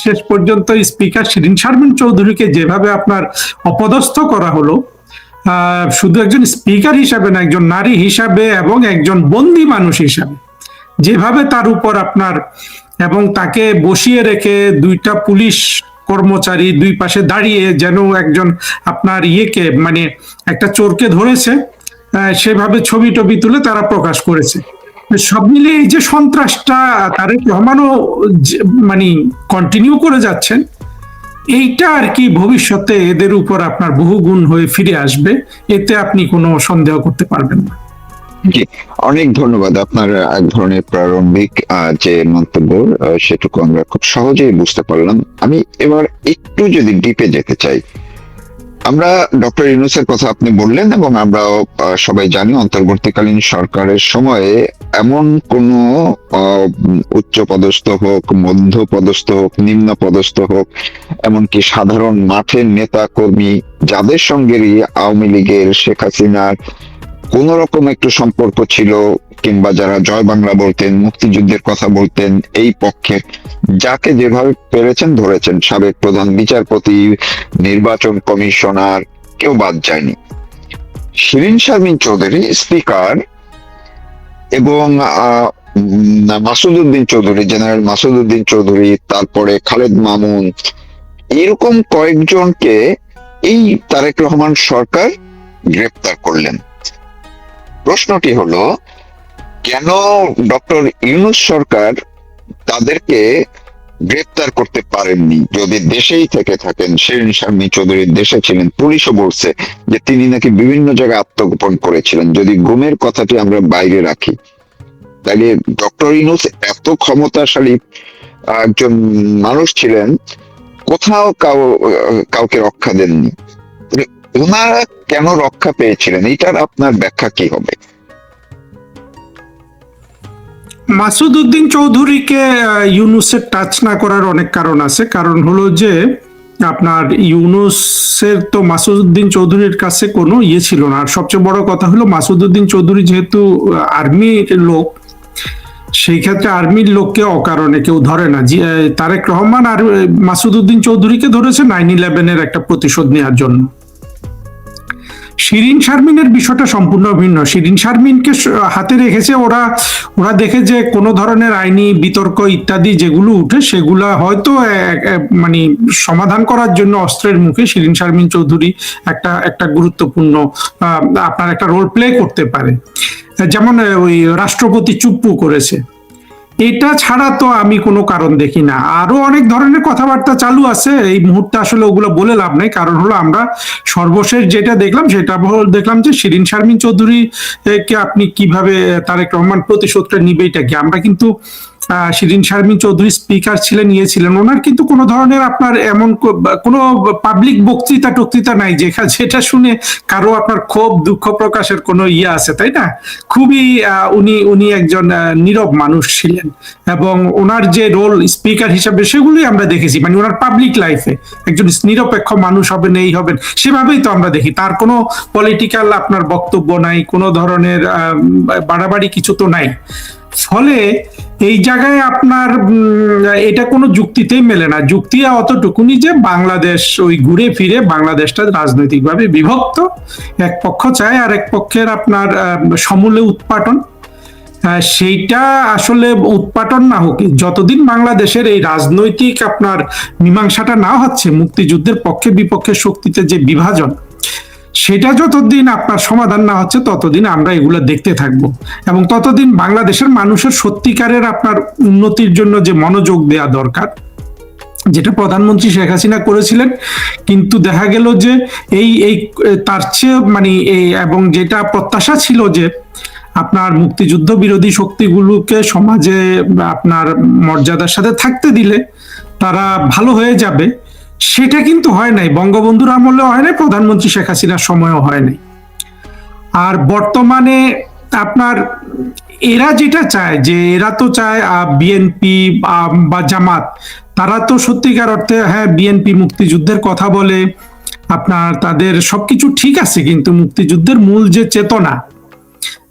শেষ পর্যন্ত স্পিকার শিরীন শারমিন চৌধুরীকে যেভাবে আপনার অপদস্থ করা হলো, শুধু একজন স্পিকার হিসাবে না, একজন নারী হিসাবে এবং একজন বন্দী মানুষ হিসাবে যেভাবে তার উপর আপনার, এবং তাকে বসিয়ে রেখে দুইটা পুলিশ কর্মচারী দুই পাশে দাঁড়িয়ে যেন একজন আপনার ইয়েকে মানে একটা চোরকে ধরেছে সেভাবে ছবি টবি তুলে তারা প্রকাশ করেছে। সব মিলে এই যে সন্ত্রাসটা তারেক রহমানও মানে কন্টিনিউ করে যাচ্ছেন, এইটা আর কি ভবিষ্যতে এদের উপর আপনার বহুগুণ হয়ে ফিরে আসবে, এতে আপনি কোনো সন্দেহ করতে পারবেন না। জি, অনেক ধন্যবাদ। আপনার এক ধরনের প্রারম্ভিক যে মন্তব্য সেটুকু আমরা খুব সহজেই বুঝতে পারলাম। আমি এবার একটু যদি ডিপে যেতে চাই, আমরা ডক্টর ইউনূসের কথা আপনি বললেন এবং আমরাও সবাই জানি অন্তর্বর্তীকালীন সরকারের সময়ে এমন কোন উচ্চ পদস্থ হোক, মধ্য পদস্থ হোক, নিম্ন পদস্থ হোক, এমনকি সাধারণ মাঠের নেতা কর্মী যাদের সঙ্গে আওয়ামী লীগের, শেখ হাসিনার কোন রকম একটু সম্পর্ক ছিল, কিংবা যারা জয় বাংলা বলতেন, মুক্তিযুদ্ধের কথা বলতেন, এই পক্ষে যাকে যেভাবে পেরেছেন ধরেছেন, সাবেক প্রধান বিচারপতি, নির্বাচন কমিশনার, কেউ বাদ যায়নি। শিরীন শারমিন চৌধুরী স্পিকার এবং মাসুদ উদ্দিন চৌধুরী, জেনারেল মাসুদ উদ্দিন চৌধুরী, তারপরে খালেদ মামুন, এরকম কয়েকজনকে এই তারেক রহমান সরকার গ্রেপ্তার করলেন। প্রশ্নটি হলো, কেন ডক্টর ইউনূস সরকার তাদেরকে গ্রেপ্তার করতে পারেননি? যদি দেশেই থেকে থাকেন, শিরীন শারমিন চৌধুরী দেশে ছিলেন, পুলিশও বলছে যে তিনি নাকি বিভিন্ন জায়গায় আত্মগোপন করেছিলেন। যদি গুমের কথাটি আমরা বাইরে রাখি, তাহলে ডক্টর ইউনূস এত ক্ষমতাশালী একজন মানুষ ছিলেন, কোথাও কাউকে রক্ষা দেননি। ওনারা কেন রক্ষা পেয়েছিলেন, এটার আপনার ব্যাখ্যা কি হবে? মাসুদ উদ্দিন চৌধুরীকে ইউনূসের টাচ না করার অনেক কারণ আছে। কারণ হলো যে আপনার ইউনূসের তো মাসুদ উদ্দিন চৌধুরীর কাছে কোনো ইয়ে ছিল না। আর সবচেয়ে বড় কথা হলো মাসুদ উদ্দিন চৌধুরী যেহেতু আর্মির লোক, সেই ক্ষেত্রে আর্মির লোককে অকারণে কেউ ধরে না। তারেক রহমান আর মাসুদ উদ্দিন চৌধুরীকে ধরেছে 9/11-এর একটা প্রতিশোধ নেওয়ার জন্য। শিরীন শারমিনের বিষয়টা সম্পূর্ণ ভিন্ন। শিরীন শারমিনকে হাতে রেখেছে ওরা দেখে যে কোনো ধরনের আইনি বিতর্ক ইত্যাদি যেগুলো উঠে সেগুলা হয়তো মানে সমাধান করার জন্য অস্ত্রের মুখে শিরীন শারমিন চৌধুরী একটা গুরুত্বপূর্ণ আপনার একটা রোল প্লে করতে পারে। যেমন ওই রাষ্ট্রপতি চুপ্পু করেছে, এটা ছাড়া তো আমি কোনো কারণ দেখি না। আরো অনেক ধরনের কথাবার্তা চালু আছে, এই মুহূর্তে আসলে ওগুলো বলে লাভ নাই। কারণ হলো আমরা সর্বশেষ যেটা দেখলাম সেটা দেখলাম যে শিরীন শারমিন চৌধুরী কে আপনি কিভাবে তারেক রহমান প্রতিশোধটা নিবে, এটা কি আমরা কিন্তু শিরীন শারমিন চৌধুরী স্পিকার ছিলেন, ওনার কিন্তু কোনো ধরনের আপনার এমন কোনো পাবলিক বক্তৃতা নাই যেটা শুনে কারো আপনার ক্ষোভ দুঃখ প্রকাশের কোনো ইয়ে আছে, তাই না? খুবই উনি একজন নীরব মানুষ ছিলেন এবং ওনার যে রোল স্পিকার হিসাবে সেগুলোই আমরা দেখেছি। মানে ওনার পাবলিক লাইফে একজন নিরপেক্ষ মানুষ হবেন, এই হবেন, সেভাবেই তো আমরা দেখি। তার কোনো পলিটিক্যাল আপনার বক্তব্য নাই, কোনো ধরনের বাড়াবাড়ি কিছু তো নাই। ফলে এই জায়গায় আপনার এটা কোনো যুক্তিতেই মেলে না। যুক্তি অতটুকুনি যে বাংলাদেশ ওই ঘুরে ফিরে বাংলাদেশটা রাজনৈতিকভাবে বিভক্ত, এক পক্ষ চায় আর এক পক্ষের আপনার সমূলে উৎপাটন। সেইটা আসলে উৎপাটন না হোক, যতদিন বাংলাদেশের এই রাজনৈতিক আপনার মীমাংসাটা না হচ্ছে, মুক্তিযুদ্ধের পক্ষে বিপক্ষে শক্তিতে যে বিভাজন, সেটা যতদিন আপনার সমাধান না হচ্ছে ততদিন আমরা এগুলো দেখতে থাকবো। এবং ততদিন বাংলাদেশের মানুষের সত্যিকারের আপনার উন্নতির জন্য যে মনোযোগ দেওয়া দরকার, যেটা প্রধানমন্ত্রী শেখ হাসিনা করেছিলেন, কিন্তু দেখা গেল যে এই তার চেয়ে মানে এই, এবং যেটা প্রত্যাশা ছিল যে আপনার মুক্তিযুদ্ধ বিরোধী শক্তিগুলোকে সমাজে আপনার মর্যাদার সাথে থাকতে দিলে তারা ভালো হয়ে যাবে, সেটা কিন্তু হয় নাই। বঙ্গবন্ধুর আমলেও হয় নাই, প্রধানমন্ত্রী শেখ হাসিনার সময়ও হয় নাই। আর বর্তমানে আপনার এরা যেটা চায়, যে এরা তো চায় বিএনপি বা জামাত, তারা তো সত্যিকার অর্থে হ্যাঁ বিএনপি মুক্তিযুদ্ধের কথা বলে, আপনার তাদের সবকিছু ঠিক আছে, কিন্তু মুক্তিযুদ্ধের মূল যে চেতনা,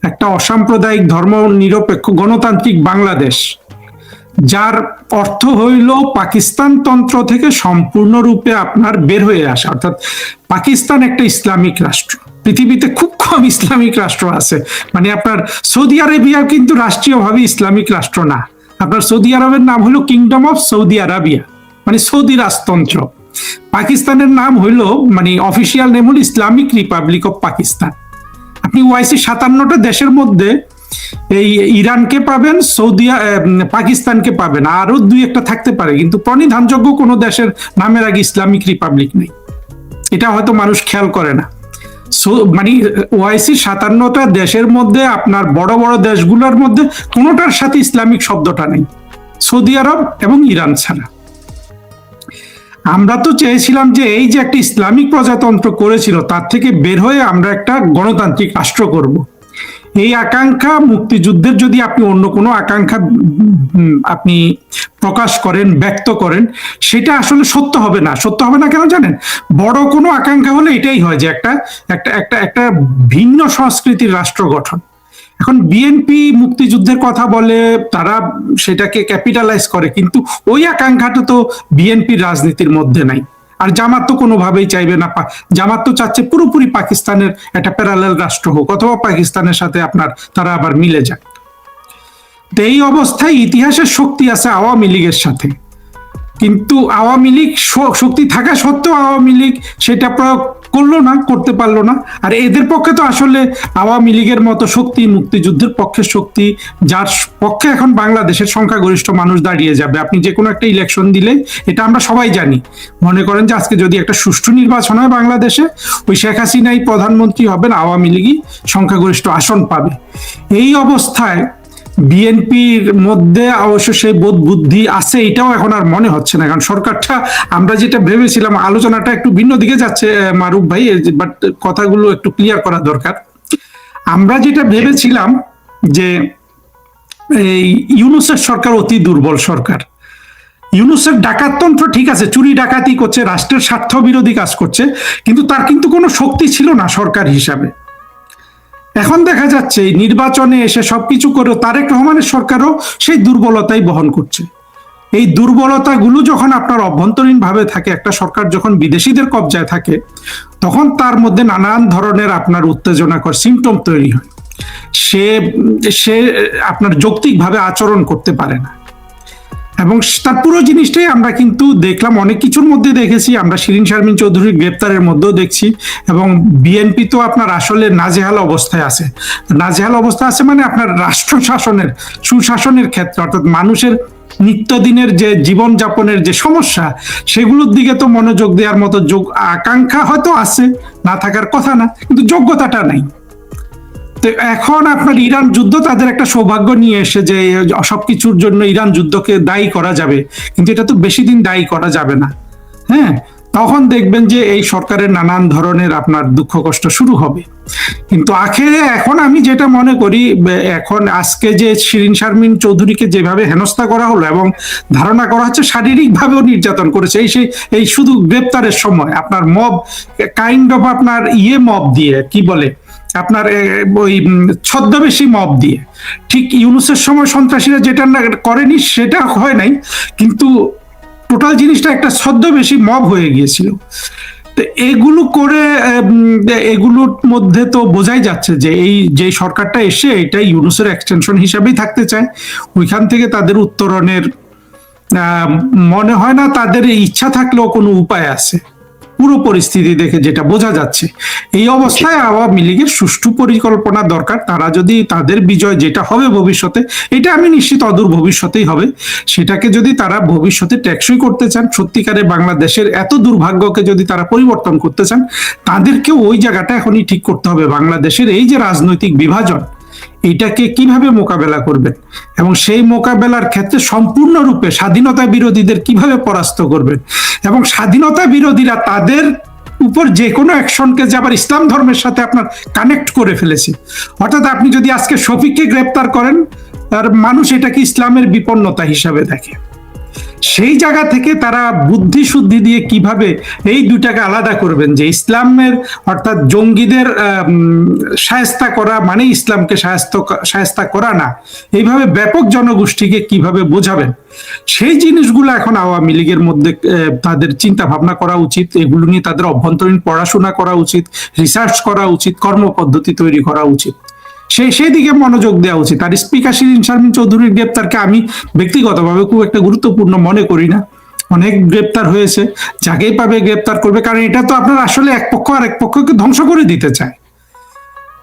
একটা অসাম্প্রদায়িক ধর্ম নিরপেক্ষ গণতান্ত্রিক বাংলাদেশ, যার অর্থ হইল পাকিস্তান তন্ত্র থেকে সম্পূর্ণরূপে আপনার বের হয়ে আসা, অর্থাৎ পাকিস্তান একটা ইসলামিক রাষ্ট্র। পৃথিবীতে খুব কম ইসলামিক রাষ্ট্র আছে, মানে আপনার সৌদি আরবিয়া কিন্তু রাষ্ট্রীয়ভাবে ইসলামিক রাষ্ট্র না। আপনার সৌদি আরবের নাম হলো কিংডম অফ সৌদি আরাবিয়া, মানে সৌদি রাজতন্ত্র। পাকিস্তানের নাম হইল, মানে অফিসিয়াল নেম হলো ইসলামিক রিপাবলিক অফ পাকিস্তান। আপনি ওআইসি 57টা দেশের মধ্যে এই ইরানকে পাবেন, পাকিস্তানকে পাবেন, আরো দুই একটা থাকতে পারে, কিন্তু প্রণিধানযোগ্য কোনো দেশের নামের আগে ইসলামিক রিপাবলিক নেই। এটা হয়তো মানুষ খেয়াল করে না। মানে ওআইসি 57টা দেশের মধ্যে আপনার বড় বড় দেশগুলোর মধ্যে কোনোটার সাথে ইসলামিক শব্দটা নেই, সৌদি আরব এবং ইরান ছাড়া। আমরা তো চেয়েছিলাম যে এই যে একটা ইসলামিক প্রজাতন্ত্র করেছিল তার থেকে বের হয়ে আমরা একটা গণতান্ত্রিক রাষ্ট্র করব। এই আকাঙ্ক্ষা, মুক্তিযুদ্ধের যদি আপনি অন্য কোনো আকাঙ্ক্ষা আপনি প্রকাশ করেন, ব্যক্ত করেন, সেটা আসলে সত্য হবে না। সত্য হবে না কেন জানেন? বড় কোনো আকাঙ্ক্ষা হলে এটাই হয় যে একটা একটা একটা একটা ভিন্ন সংস্কৃতির রাষ্ট্র গঠন। এখন বিএনপি মুক্তিযুদ্ধের কথা বলে, তারা সেটাকে ক্যাপিটালাইজ করে, কিন্তু ওই আকাঙ্ক্ষাটা তো বিএনপির রাজনীতির মধ্যে নাই। আর জামাত তো কোনোভাবেই চাইবে না। জামাত তো চাচ্ছে পুরোপুরি পাকিস্তানের একটা প্যারালাল রাষ্ট্র হোক, অথবা পাকিস্তানের সাথে আপনার তারা আবার মিলে যায়। তো এই অবস্থায় ইতিহাসের শক্তি আছে আওয়ামী লীগের সাথে, কিন্তু আওয়ামী লীগ শক্তি থাকা সত্ত্বেও আওয়ামী লীগ সেটা প্রয়োগ করলো না, করতে পারলো না। আর এদের পক্ষে তো আসলে আওয়ামী লীগের মতো শক্তি, মুক্তিযুদ্ধের পক্ষে শক্তি, যার পক্ষে এখন বাংলাদেশের সংখ্যাগরিষ্ঠ মানুষ দাঁড়িয়ে যাবে। আপনি যে কোনো একটা ইলেকশন দিলে, এটা আমরা সবাই জানি, মনে করেন যে আজকে যদি একটা সুষ্ঠু নির্বাচন হয় বাংলাদেশে, ওই শেখ হাসিনাই প্রধানমন্ত্রী হবেন, আওয়ামী লীগই সংখ্যাগরিষ্ঠ আসন পাবে। এই অবস্থায় বিএনপির মধ্যে অবশ্য সেই বোধ বুদ্ধি আছে, এটাও এখন আর মনে হচ্ছে না। কারণ সরকারটা, আমরা যেটা ভেবেছিলাম, আলোচনাটা একটু ভিন্ন দিকে যাচ্ছে মারুফ ভাই, বাট কথাগুলো একটু ক্লিয়ার করা দরকার। আমরা যেটা ভেবেছিলাম যে এই ইউনূসের সরকার অতি দুর্বল সরকার, ইউনূসের ডাকাততন্ত্র ঠিক আছে, চুরি ডাকাতি করছে, রাষ্ট্রের স্বার্থ বিরোধী কাজ করছে, কিন্তু তার কিন্তু কোনো শক্তি ছিল না সরকার হিসাবে। এখন দেখা যাচ্ছে নির্বাচনে এসে সবকিছু করে তারেক রহমানের সরকারও সেই দুর্বলতাই বহন করছে। এই দুর্বলতাগুলো যখন আপনার অভ্যন্তরীণ ভাবে থাকে, একটা সরকার যখন বিদেশিদের কবজায় থাকে, তখন তার মধ্যে নানান ধরনের আপনার উত্তেজনাকর সিমটম তৈরি হয়। সে আপনার যৌক্তিকভাবে আচরণ করতে পারে না, এবং তার পুরো জিনিসটাই আমরা কিন্তু দেখলাম, অনেক কিছুর মধ্যে দেখেছি আমরা। শিরীন শারমিন চৌধুরীর গ্রেপ্তারের মধ্যেও দেখছি, এবং বিএনপি তো আপনার আসলে নাজেহাল অবস্থায় আছে। নাজেহাল অবস্থা আছে মানে আপনার রাষ্ট্র শাসনের, সুশাসনের ক্ষেত্রে, অর্থাৎ মানুষের নিত্যদিনের যে জীবনযাপনের যে সমস্যা, সেগুলোর দিকে তো মনোযোগ দেওয়ার মতো আকাঙ্ক্ষা হয়তো আছে, না থাকার কথা না, কিন্তু যোগ্যতাটা নাই। তো এখন আপনার ইরান যুদ্ধ তাদের একটা সৌভাগ্য নিয়ে এসে যে সবকিছুর জন্য ইরান যুদ্ধকে দায়ী করা যাবে, কিন্তু এটা তো বেশি দিন দায়ী করা যাবে না। হ্যাঁ, তখন দেখবেন যে এই সরকারের নানান ধরনের আপনার দুঃখ কষ্ট শুরু হবে। কিন্তু আখেরে এখন আমি যেটা মনে করি, এখন আজকে যে শিরীন শারমিন চৌধুরীকে যেভাবে হেনস্থা করা হলো, এবং ধারণা করা হচ্ছে শারীরিকভাবেও নির্যাতন করেছে, এই শুধু গ্রেপ্তারের সময় আপনার মব, কাইন্ড অফ আপনার মব দিয়ে, কি বলে আপনার ওই ছদ্মবেশী মব দিয়ে। ঠিক ইউনূসের সময় সন্ত্রাসীরা যেটা করেনি সেটা হয় নাই, কিন্তু টোটাল জিনিসটা একটা ছদ্মবেশী মব হয়ে গিয়েছিল। তো এগুলো করে, এগুলোর মধ্যে তো বোঝাই যাচ্ছে যে এই যে সরকারটা এসে এটা ইউনূসের এক্সটেনশন হিসাবেই থাকতে চায়। ওইখান থেকে তাদের উত্তরণের মনে হয় না তাদের ইচ্ছা থাকলেও কোনো উপায় আছে, পুরো পরিস্থিতি দেখে যেটা বোঝা যাচ্ছে। এই অবস্থায় আওয়ামী লীগের সুষ্ঠু পরিকল্পনা দরকার। তারা যদি তাদের বিজয় যেটা হবে ভবিষ্যতে, এটা আমি নিশ্চিত অদূর ভবিষ্যতেই হবে, সেটাকে যদি তারা ভবিষ্যতে টেকসই করতে চান, সত্যিকারে বাংলাদেশের এত দুর্ভাগ্যকে যদি তারা পরিবর্তন করতে চান, তাদেরকেও ওই জায়গাটা এখনই ঠিক করতে হবে। বাংলাদেশের এই যে রাজনৈতিক বিভাজন, এটাকে কিভাবে মোকাবেলা করবেন, এবং সেই মোকাবেলার ক্ষেত্রে সম্পূর্ণরূপে স্বাধীনতা বিরোধীদের কিভাবে পরাস্ত করবেন, এবং স্বাধীনতা বিরোধীরা তাদের উপর যে কোনো অ্যাকশনকে যে আবার ইসলাম ধর্মের সাথে আপনার কানেক্ট করে ফেলেছে। অর্থাৎ আপনি যদি আজকে শফিককে গ্রেপ্তার করেন, আর মানুষ এটাকে ইসলামের বিপন্নতা হিসাবে দেখে। সেই জায়গা থেকে তারা বুদ্ধি শুদ্ধি দিয়ে কিভাবে এই দুটাকে আলাদা করবেন, যে ইসলামের অর্থাৎ জঙ্গিদের শায়েস্তা করা মানে ইসলামকে শায়েস্তা করা না, এইভাবে ব্যাপক জনগোষ্ঠীকে কিভাবে বোঝাবেন, সেই জিনিসগুলো এখন আওয়ামী লীগের মধ্যে তাদের চিন্তা ভাবনা করা উচিত। এগুলো নিয়ে তাদের অভ্যন্তরীণ পড়াশোনা করা উচিত, রিসার্চ করা উচিত, কর্মপদ্ধতি তৈরি করা উচিত, সেই দিকে মনোযোগ দেওয়া উচিত। আর স্পিকার শিরীন শারমিন চৌধুরীর গ্রেপ্তারকে আমি ব্যক্তিগতভাবে খুব একটা গুরুত্বপূর্ণ মনে করি না। অনেক গ্রেপ্তার হয়েছে, যাকেই পাবে গ্রেপ্তার করবে, কারণ এটা তো আপনার আসলে এক পক্ষ আর এক পক্ষকে ধ্বংস করে দিতে চায়।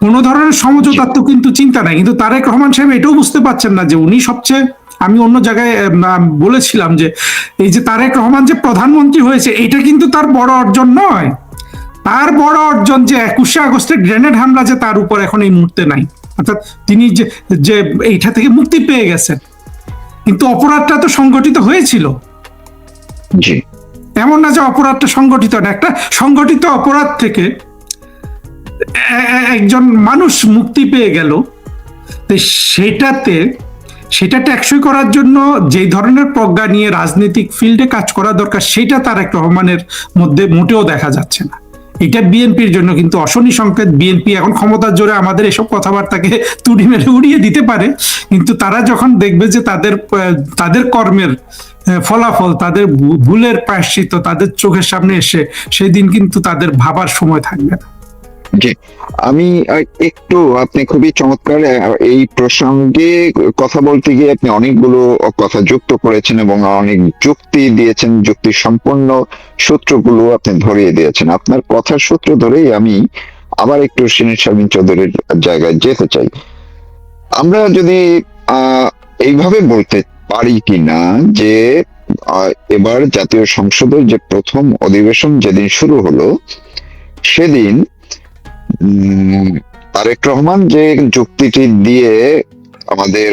কোন ধরনের সমঝোতার তো কিন্তু চিন্তা নাই। কিন্তু তারেক রহমান সাহেব এটাও বুঝতে পারছেন না যে উনি সবচেয়ে, আমি অন্য জায়গায় বলেছিলাম যে এই যে তারেক রহমান যে প্রধানমন্ত্রী হয়েছে এটা কিন্তু তার বড় অর্জন নয়। তার বড় অর্জন যে 21শে আগস্টের গ্রেনেড হামলা যে তার উপর এখন এই মুহূর্তে নাই, অর্থাৎ তিনি যে এইটা থেকে মুক্তি পেয়ে গেছেন। কিন্তু অপরাধটা তো সংগঠিত হয়েছিল, জি, এমন না যে অপরাধটা সংগঠিত না। একটা সংগঠিত অপরাধ থেকে একজন মানুষ মুক্তি পেয়ে গেল, তো সেটা টেকসই করার জন্য যে ধরনের প্রজ্ঞা নিয়ে রাজনৈতিক ফিল্ডে কাজ করা দরকার সেটা তারেক রহমানের মধ্যে মোটেও দেখা যাচ্ছে না। এটা বিএনপির জন্য কিন্তু অশনি সংকেত। বিএনপি এখন ক্ষমতার জোরে আমাদের এসব কথাবার্তাকে তুড়ি মেরে উড়িয়ে দিতে পারে, কিন্তু তারা যখন দেখবে যে তাদের কর্মের ফলাফল, তাদের ভুলের প্রায়শ্চিত্ত তাদের চোখের সামনে এসে, সেদিন কিন্তু তাদের ভাবার সময় থাকবে না। জি, আমি একটু, আপনি খুবই চমৎকার এই প্রসঙ্গে কথা বলতে গিয়ে আপনি অনেকগুলো কথা যুক্ত করেছেন এবং অনেক যুক্তি দিয়েছেন, যুক্তি সম্পন্ন সূত্রগুলো আপনি ধরিয়ে দিয়েছেন। আপনার কথার সূত্র ধরেই আমি আবার একটু শিরীন শারমিন চৌধুরীর জায়গায় যেতে চাই। আমরা যদি এইভাবে বলতে পারি কিনা যে এবার জাতীয় সংসদের যে প্রথম অধিবেশন যেদিন শুরু হলো সেদিন তারেক রহমান যে যুক্তিটি দিয়ে আমাদের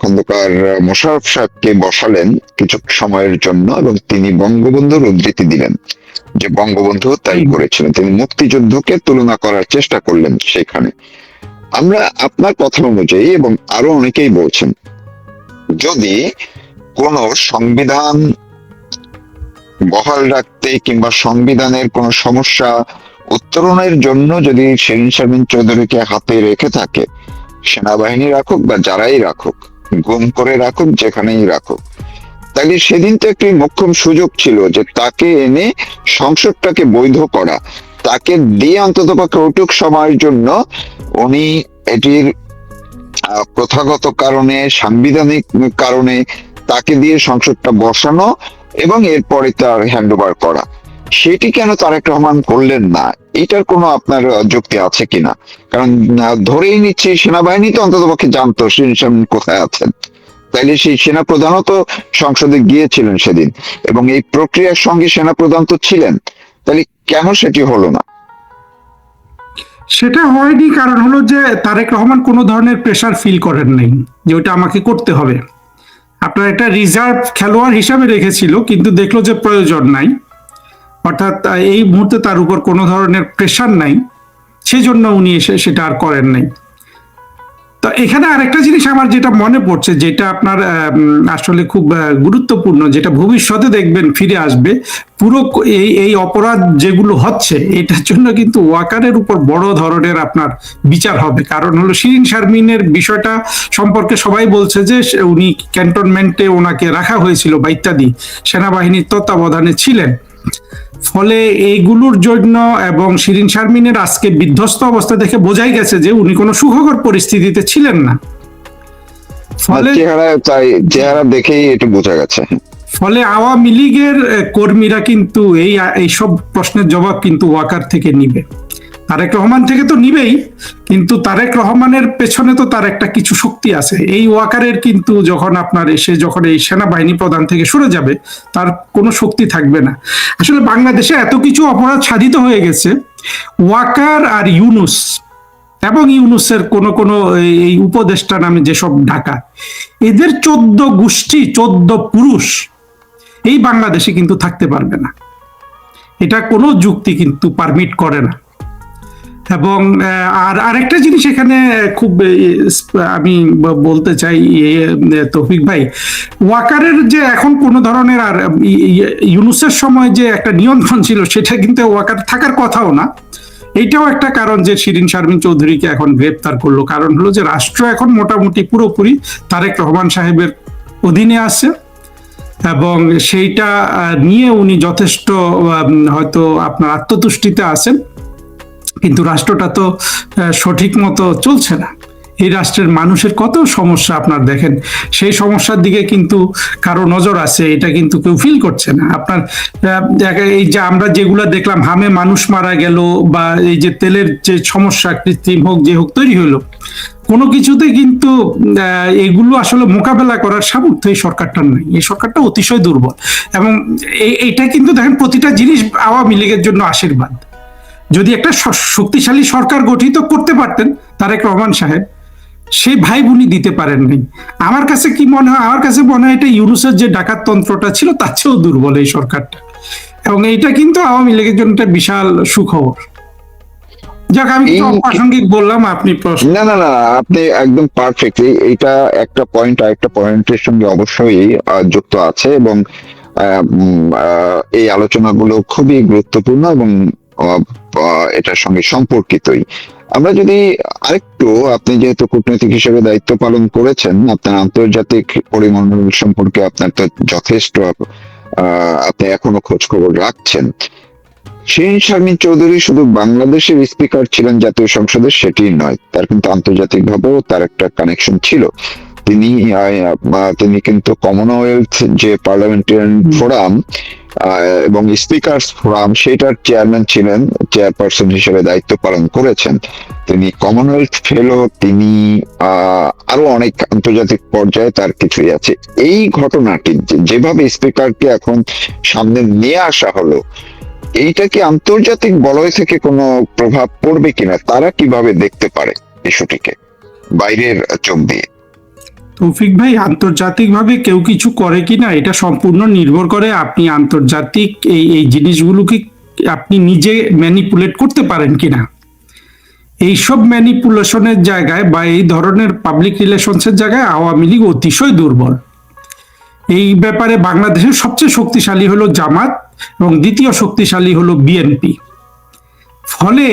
খন্দকার মোশাররফ সাহেবকে বসালেন কিছু সময়ের জন্য এবং তিনি বঙ্গবন্ধুর উদ্ধৃতি দিলেন যে বঙ্গবন্ধু তাই করেছিলেন, তিনি মুক্তিযুদ্ধকে তুলনা করার চেষ্টা করলেন সেখানে। আমরা আপনার কথা অনুযায়ী এবং আরো অনেকেই বলছেন, যদি কোন সংবিধান বহাল রাখতে কিংবা সংবিধানের কোন সমস্যা উত্তরণের জন্য যদি শিরীন শারমিন চৌধুরীকে হাতে রেখে থাকে, সেনাবাহিনী রাখুক বা যারাই রাখুক, গুম করে রাখুক, যেখানেই রাখুক, তাহলে সেদিন তো একটি মোক্ষম সুযোগ ছিল যে তাকে এনে সংসদটাকে বৈধ করা, তাকে দিয়ে অন্ততপক্ষে ওটুক সময়ের জন্য উনি এটির প্রথাগত কারণে, সাংবিধানিক কারণে তাকে দিয়ে সংসদটা বসানো এবং এরপরে তার হ্যান্ড ওভার করা। সেটি কেন তারেক রহমান করলেন না, এটার কোনো আপনার যুক্তি আছে কিনা? কারণ ধরেই নিচ্ছে সেনাবাহিনী তো অন্ততপক্ষে জানতো শিরীন শারমিন কোথায় আছেন, তাইলে সেই সেনা প্রধানও তো সংসদে গিয়েছিলেন সেদিন এবং এই প্রক্রিয়ার সঙ্গে সেনা প্রধান তো ছিলেন, তাহলে কেন সেটি হলো না? সেটা হয়নি কারণ হলো যে তারেক রহমান কোনো ধরনের প্রেসার ফিল করেন নাই যে ওটা আমাকে করতে হবে। আপনার একটা রিজার্ভ খেলোয়াড় হিসাবে রেখেছিল, কিন্তু দেখলো যে প্রয়োজন নাই, অর্থাৎ এই মুহূর্তে তার উপর কোনো ধরনের প্রেসার নাই, সেজন্য উনি এসে সেটা আর করেন নাই। তো এখানে আরেকটা জিনিস আমার যেটা মনে পড়ছে, যেটা আপনার আসলে খুব গুরুত্বপূর্ণ, যেটা ভবিষ্যতে দেখবেন ফিরে আসবে, পুরো এই অপরাধ যেগুলো হচ্ছে এটার জন্য কিন্তু ওয়াকারের উপর বড় ধরনের আপনার বিচার হবে। কারণ হলো শিরীন শারমিনের বিষয়টা সম্পর্কে সবাই বলছে যে উনি ক্যান্টনমেন্টে ওনাকে রাখা হয়েছিল বা ইত্যাদি, সেনাবাহিনীর তত্ত্বাবধানে ছিলেন। ফলে এইগুলোর জন্য এবং শিরীন শারমিনের আজকে বিধ্বস্ত অবস্থা দেখে বোঝাই গেছে যে উনি কোনো সুখকর পরিস্থিতিতে ছিলেন না। ফলে চেহারা দেখেই এটা বোঝা গেছে। ফলে আওয়ামী লীগের কর্মীরা কিন্তু এইসব প্রশ্নের জবাব কিন্তু ওয়াকার থেকে নিবে, তারেক রহমান থেকে তো নিবেই, কিন্তু তারেক রহমানের পেছনে তো তার একটা কিছু শক্তি আছে। এই ওয়াকারের কিন্তু যখন আপনার যখন এই সেনাবাহিনী প্রধান থেকে সরে যাবে, তার কোনো শক্তি থাকবে না। আসলে বাংলাদেশে এত কিছু অপরাধ সাধিত হয়ে গেছে, ওয়াকার আর ইউনুস এবং ইউনুসের কোন এই উপদেষ্টা নামে যেসব ডাকাত, এদের 14 গোষ্ঠী, 14 পুরুষ এই বাংলাদেশে কিন্তু থাকতে পারবে না, এটা কোনো যুক্তি কিন্তু পারমিট করে না। এবং আর আরেকটা জিনিস এখানে খুব আমি বলতে চাই তৌফিক ভাই, ওয়াকারের যে এখন কোনো ধরনের আর ইউনুসের সময় যে একটা নিয়ন্ত্রণ ছিল সেটা কিন্তু ওয়াকার থাকার কথাও না। এইটাও একটা কারণ যে শিরিন শারমিন চৌধুরীকে এখন গ্রেপ্তার করলো, কারণ হলো যে রাষ্ট্র এখন মোটামুটি পুরোপুরি তারেক রহমান সাহেবের অধীনে আছে এবং সেইটা নিয়ে উনি যথেষ্ট হয়তো আপনার আত্মতুষ্টিতে আছেন, কিন্তু রাষ্ট্রটা তো সঠিক মতো চলছে না। এই রাষ্ট্রের মানুষের কত সমস্যা আপনার দেখেন, সেই সমস্যার দিকে কিন্তু কারো নজর আছে, এটা কিন্তু কেউ ফিল করছে না। আপনার এই যে আমরা যেগুলা দেখলাম, হামে মানুষ মারা গেল, বা এই যে তেলের যে সমস্যা কৃত্রিম হোক যে হোক তৈরি হলো, কোনো কিছুতে কিন্তু এগুলো আসলে মোকাবেলা করার সামর্থ্য এই সরকারটার নাই। এই সরকারটা অতিশয় দুর্বল এবং এটা কিন্তু দেখেন প্রতিটা জিনিস আওয়ামী লীগের জন্য আশীর্বাদ। যদি একটা শক্তিশালী সরকার গঠিত করতে পারতেন তারেক রহমান সাহেব, সেই ভাই বোনই দিতে পারেননি। আমার কাছে কি মনে হয়, আমার কাছে মনে হয় এটা ইউনুসের যে ডাকাত তন্ত্রটা ছিল তার চেয়েও দুর্বল এই সরকারটা, এবং এইটা কিন্তু আওয়ামী লীগের জন্য একটা বিশাল সুখবর। যাক, আমি কিছু অপ্রাসঙ্গিক বললাম, আপনি প্রশ্ন। না না না, আপনি একদম পারফেক্ট। এইটা একটা পয়েন্ট আরেকটা পয়েন্টের সঙ্গে অবশ্যই যুক্ত আছে, এবং এই আলোচনাগুলো খুবই গুরুত্বপূর্ণ এবং এটার সঙ্গে সম্পর্কিতই। আমরা যদি আরেকটু, আপনি যেহেতু কূটনৈতিক হিসেবে দায়িত্ব পালন করেছেন, আপনার আন্তর্জাতিক পরিমণ্ডল সম্পর্কে আপনার তো যথেষ্ট, আপনি এখনো খোঁজ খবর রাখছেন। শিরিন শারমিন চৌধুরী শুধু বাংলাদেশের স্পিকার ছিলেন জাতীয় সংসদে সেটি নয়, তার কিন্তু আন্তর্জাতিক ভাবেও তার একটা কানেকশন ছিল। তিনি তিনি কিন্তু কমনওয়েলথ যে পার্লামেন্টারিয়ান ফোরাম এবং স্পিকার্স ফোরাম, সেটার চেয়ারম্যান ছিলেন, চেয়ারপারসন হিসেবে দায়িত্ব পালন করেছেন। তিনি কমনওয়েলথ ফেলো, তিনি আরো অনেক আন্তর্জাতিক পর্যায়ে তার কিছুই আছে। এই ঘটনাটি যেভাবে স্পিকারকে এখন সামনে নিয়ে আসা হলো, এইটা কি আন্তর্জাতিক বলয় থেকে কোনো প্রভাব পড়বে কিনা, তারা কিভাবে দেখতে পারে ইস্যুটিকে বাইরের চোখ দিয়ে? তৌফিক ভাই, আন্তর্জাতিকভাবে কেউ কিছু করে কিনা এটা সম্পূর্ণ নির্ভর করে আপনি আন্তর্জাতিক এই জিনিসগুলোকে আপনি নিজে ম্যানিপুলেট করতে পারেন কিনা। এইসব ম্যানিপুলেশনের জায়গায় বা এই ধরনের পাবলিক রিলেশনসের জায়গায় আওয়ামী লীগ অতিশয় দুর্বল। এই ব্যাপারে বাংলাদেশের সবচেয়ে শক্তিশালী হলো জামাত এবং দ্বিতীয় শক্তিশালী হলো বিএনপি। ফলে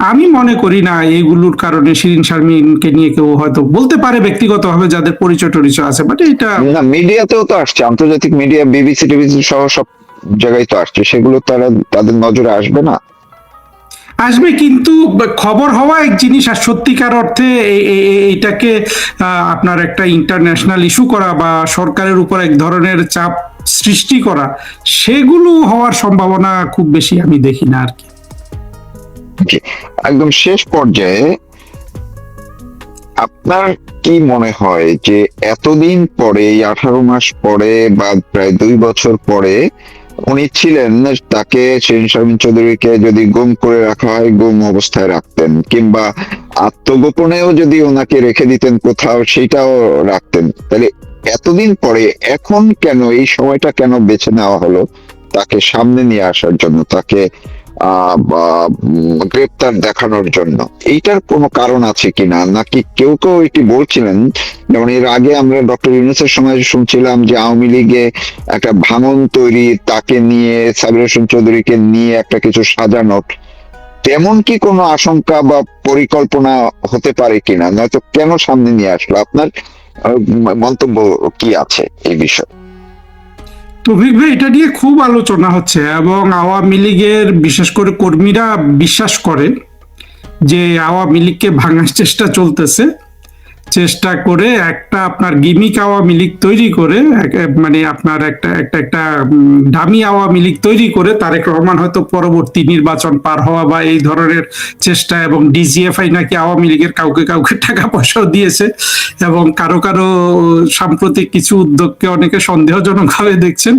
আমি মনে করি না এগুলোর কারণে শিরিন শারমিনকে নিয়ে কেউ হয়তো বলতে পারে ব্যক্তিগতভাবে যাদের পরিচয় টরিচয় আছে, বাট এটা না, মিডিয়াতেও তো আসছে, আন্তর্জাতিক মিডিয়া, বিবিসি টিবিসি সহ সব জায়গায় তো আসছে, সেগুলো তারা তাদের নজরে আসবে না? আসবে, কিন্তু খবর হওয়া এক জিনিস, আর সত্যিকার অর্থে এটাকে আপনার একটা ইন্টারন্যাশনাল ইস্যু করা বা সরকারের উপর এক ধরনের চাপ সৃষ্টি করা, সেগুলো হওয়ার সম্ভাবনা খুব বেশি আমি দেখি না আর কি। একদম শেষ পর্যায়ে আপনার কি মনে হয় যে এতদিন পরে, এই 18 মাস পরে বা প্রায় 2 বছর পরে উনি ছিলেন, তাকে শিরিন শারমিন চৌধুরীকে যদি গুম করে রাখা হয়, গুম অবস্থায় রাখতেন, কিংবা আত্মগোপনেও যদি ওনাকে রেখে দিতেন কোথাও, সেটাও রাখতেন, তাহলে এতদিন পরে এখন কেন এই সময়টা কেন বেছে নেওয়া হলো তাকে সামনে নিয়ে আসার জন্য, তাকে গ্রেপ্তার দেখানোর জন্য? এইটার কোনো কারণ আছে কিনা? নাকি কেউ কেউ এটি বলছিলেন, যেমন এর আগে আমরা ডক্টর ইউনূসের সময় শুনছিলাম যে আওয়ামী লীগে একটা ভাঙন তৈরি, তাকে নিয়ে, সাবির হোসেন চৌধুরীকে নিয়ে একটা কিছু সাজানোর, তেমন কি কোনো আশঙ্কা বা পরিকল্পনা হতে পারে কিনা? নয়তো কেন সামনে নিয়ে আসলো? আপনার মন্তব্য কি আছে এই বিষয়ে? তৌফিক ভাই, এটা নিয়ে খুব আলোচনা হচ্ছে এবং আওয়ামী লীগের বিশেষ করে কর্মীরা বিশ্বাস করে যে আওয়ামী লীগকে ভাঙার চেষ্টা চলতেছে, চেষ্টা করে একটা আপনার গিমিক আওয়ামী লীগ তৈরি করে, মানে আপনার একটা ডামি আওয়ামী লীগ তৈরি করে তারেক রহমান হয়তো পরবর্তী নির্বাচন পার হওয়া বা এই ধরনের চেষ্টা, এবং ডিজিএফআই নাকি আওয়ামী লীগের কাউকে কাউকে টাকা পয়সাও দিয়েছে, এবং কারো কারো সাম্প্রতিক কিছু উদ্যোগকে অনেকে সন্দেহজনক ভাবে দেখছেন।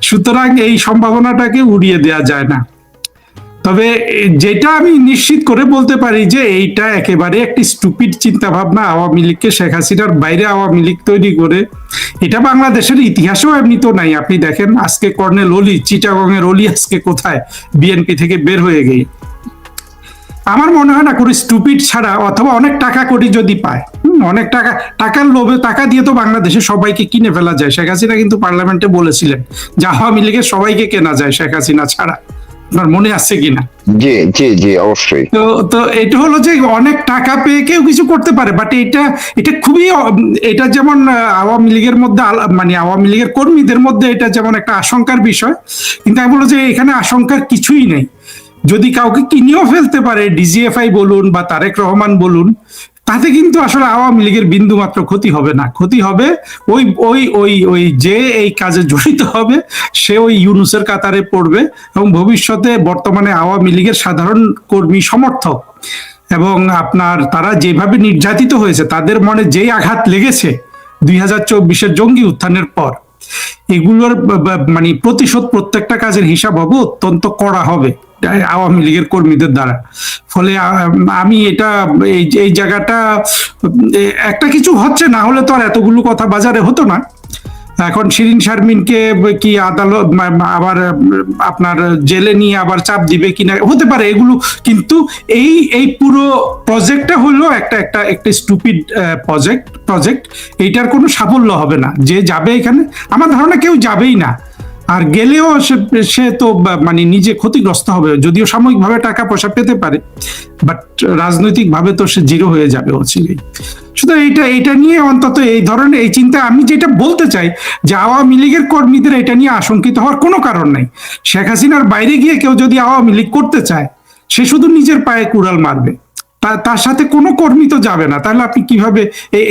সুতরাং এই সম্ভাবনাটাকে উড়িয়ে দেওয়া যায় না। তবে যেটা আমি নিশ্চিত করে বলতে পারি যে এইটা একেবারে একটি স্টুপিড চিন্তা ভাবনা, আওয়ামী লীগকে শেখ হাসিনার বাইরে আওয়ামী লীগ তৈরি করে। এটা বাংলাদেশের ইতিহাসেও এমনিতেও নাই। আপনি দেখেন আজকে কর্নেল অলি, চিটাগং এর অলি আজকে কোথায়, বিএনপি থেকে বের হয়ে গিয়ে। আমার মনে হয় না কোনো স্টুপিড ছাড়া, অথবা অনেক টাকা করি যদি পায়, অনেক টাকার লোভে, টাকা দিয়ে তো বাংলাদেশে সবাইকে কিনে ফেলা যায়। শেখ হাসিনা কিন্তু পার্লামেন্টে বলেছিলেন যে আওয়ামী লীগের সবাইকে কেনা যায় শেখ হাসিনা ছাড়া। আপনার মনে আছে কিনা? জি জি জি, অবশ্যই। তো তো এটা হলো যে অনেক টাকা পেয়ে কেউ কিছু করতে পারে, বাট এটা এটা খুবই এটা যেমন আওয়ামী লীগের মধ্যে মানে আওয়ামী লীগের কর্মীদের মধ্যে এটা যেমন একটা আশঙ্কার বিষয়, কিন্তু আমি বলবো যে এখানে আশঙ্কার কিছুই নেই। যদি কাউকে কিনেও ফেলতে পারে, ডিজিএফআই বলুন বা তারেক রহমান বলুন, তাতে কিন্তু আসলে আওয়ামী লীগের বিন্দু মাত্র ক্ষতি হবে না। ক্ষতি হবে ওই ওই ওই ওই যে এই কাজে জড়িত হবে, সে ওই ইউনূসের কাতারে পড়বে, এবং ভবিষ্যতে বর্তমানে আওয়ামী লীগের সাধারণ কর্মী সমর্থক এবং আপনার তারা যেভাবে নির্যাতিত হয়েছে, তাদের মনে যেই আঘাত লেগেছে 2024-এর জঙ্গি উত্থানের পর, এগুলোর মানে প্রতিশোধ, প্রত্যেকটা কাজের হিসাব হবে, অত্যন্ত কড়া হবে আওয়ামী লীগের কর্মীদের দ্বারা। ফলে আমি এটা এই জায়গাটা একটা কিছু হচ্ছে, না হলে তো আর এতগুলো কথা বাজারে হতো না। এখন শিরিন শারমিনকে কি আদালত আবার আপনার জেলে নিয়ে আবার চাপ দিবে কিনা, হতে পারে এগুলো, কিন্তু এই পুরো প্রজেক্টটা হলো একটা একটা একটা স্টুপিড প্রজেক্ট। এইটার কোনো সাফল্য হবে না। যে যাবে এখানে, আমার ধারণা কেউ যাবেই না, আর গেলেও সে তো মানে নিজে ক্ষতিগ্রস্ত হবে, যদিও সাময়িকভাবে টাকা পয়সা পেতে পারে, বাট রাজনৈতিক ভাবে তো সে জিরো হয়ে যাবে অচিরেই। সুতরাং এটা নিয়ে অন্তত এই ধরনের এই চিন্তা, আমি যেটা বলতে চাই যে আওয়ামী লীগের কর্মীদের এটা নিয়ে আশঙ্কিত হওয়ার কোনো কারণ নাই। শেখ হাসিনার বাইরে গিয়ে কেউ যদি আওয়ামী লীগ করতে চায়, সে শুধু নিজের পায়ে কুড়াল মারবে, তার সাথে কোনো কর্মী তো যাবে না। তাহলে আপনি কিভাবে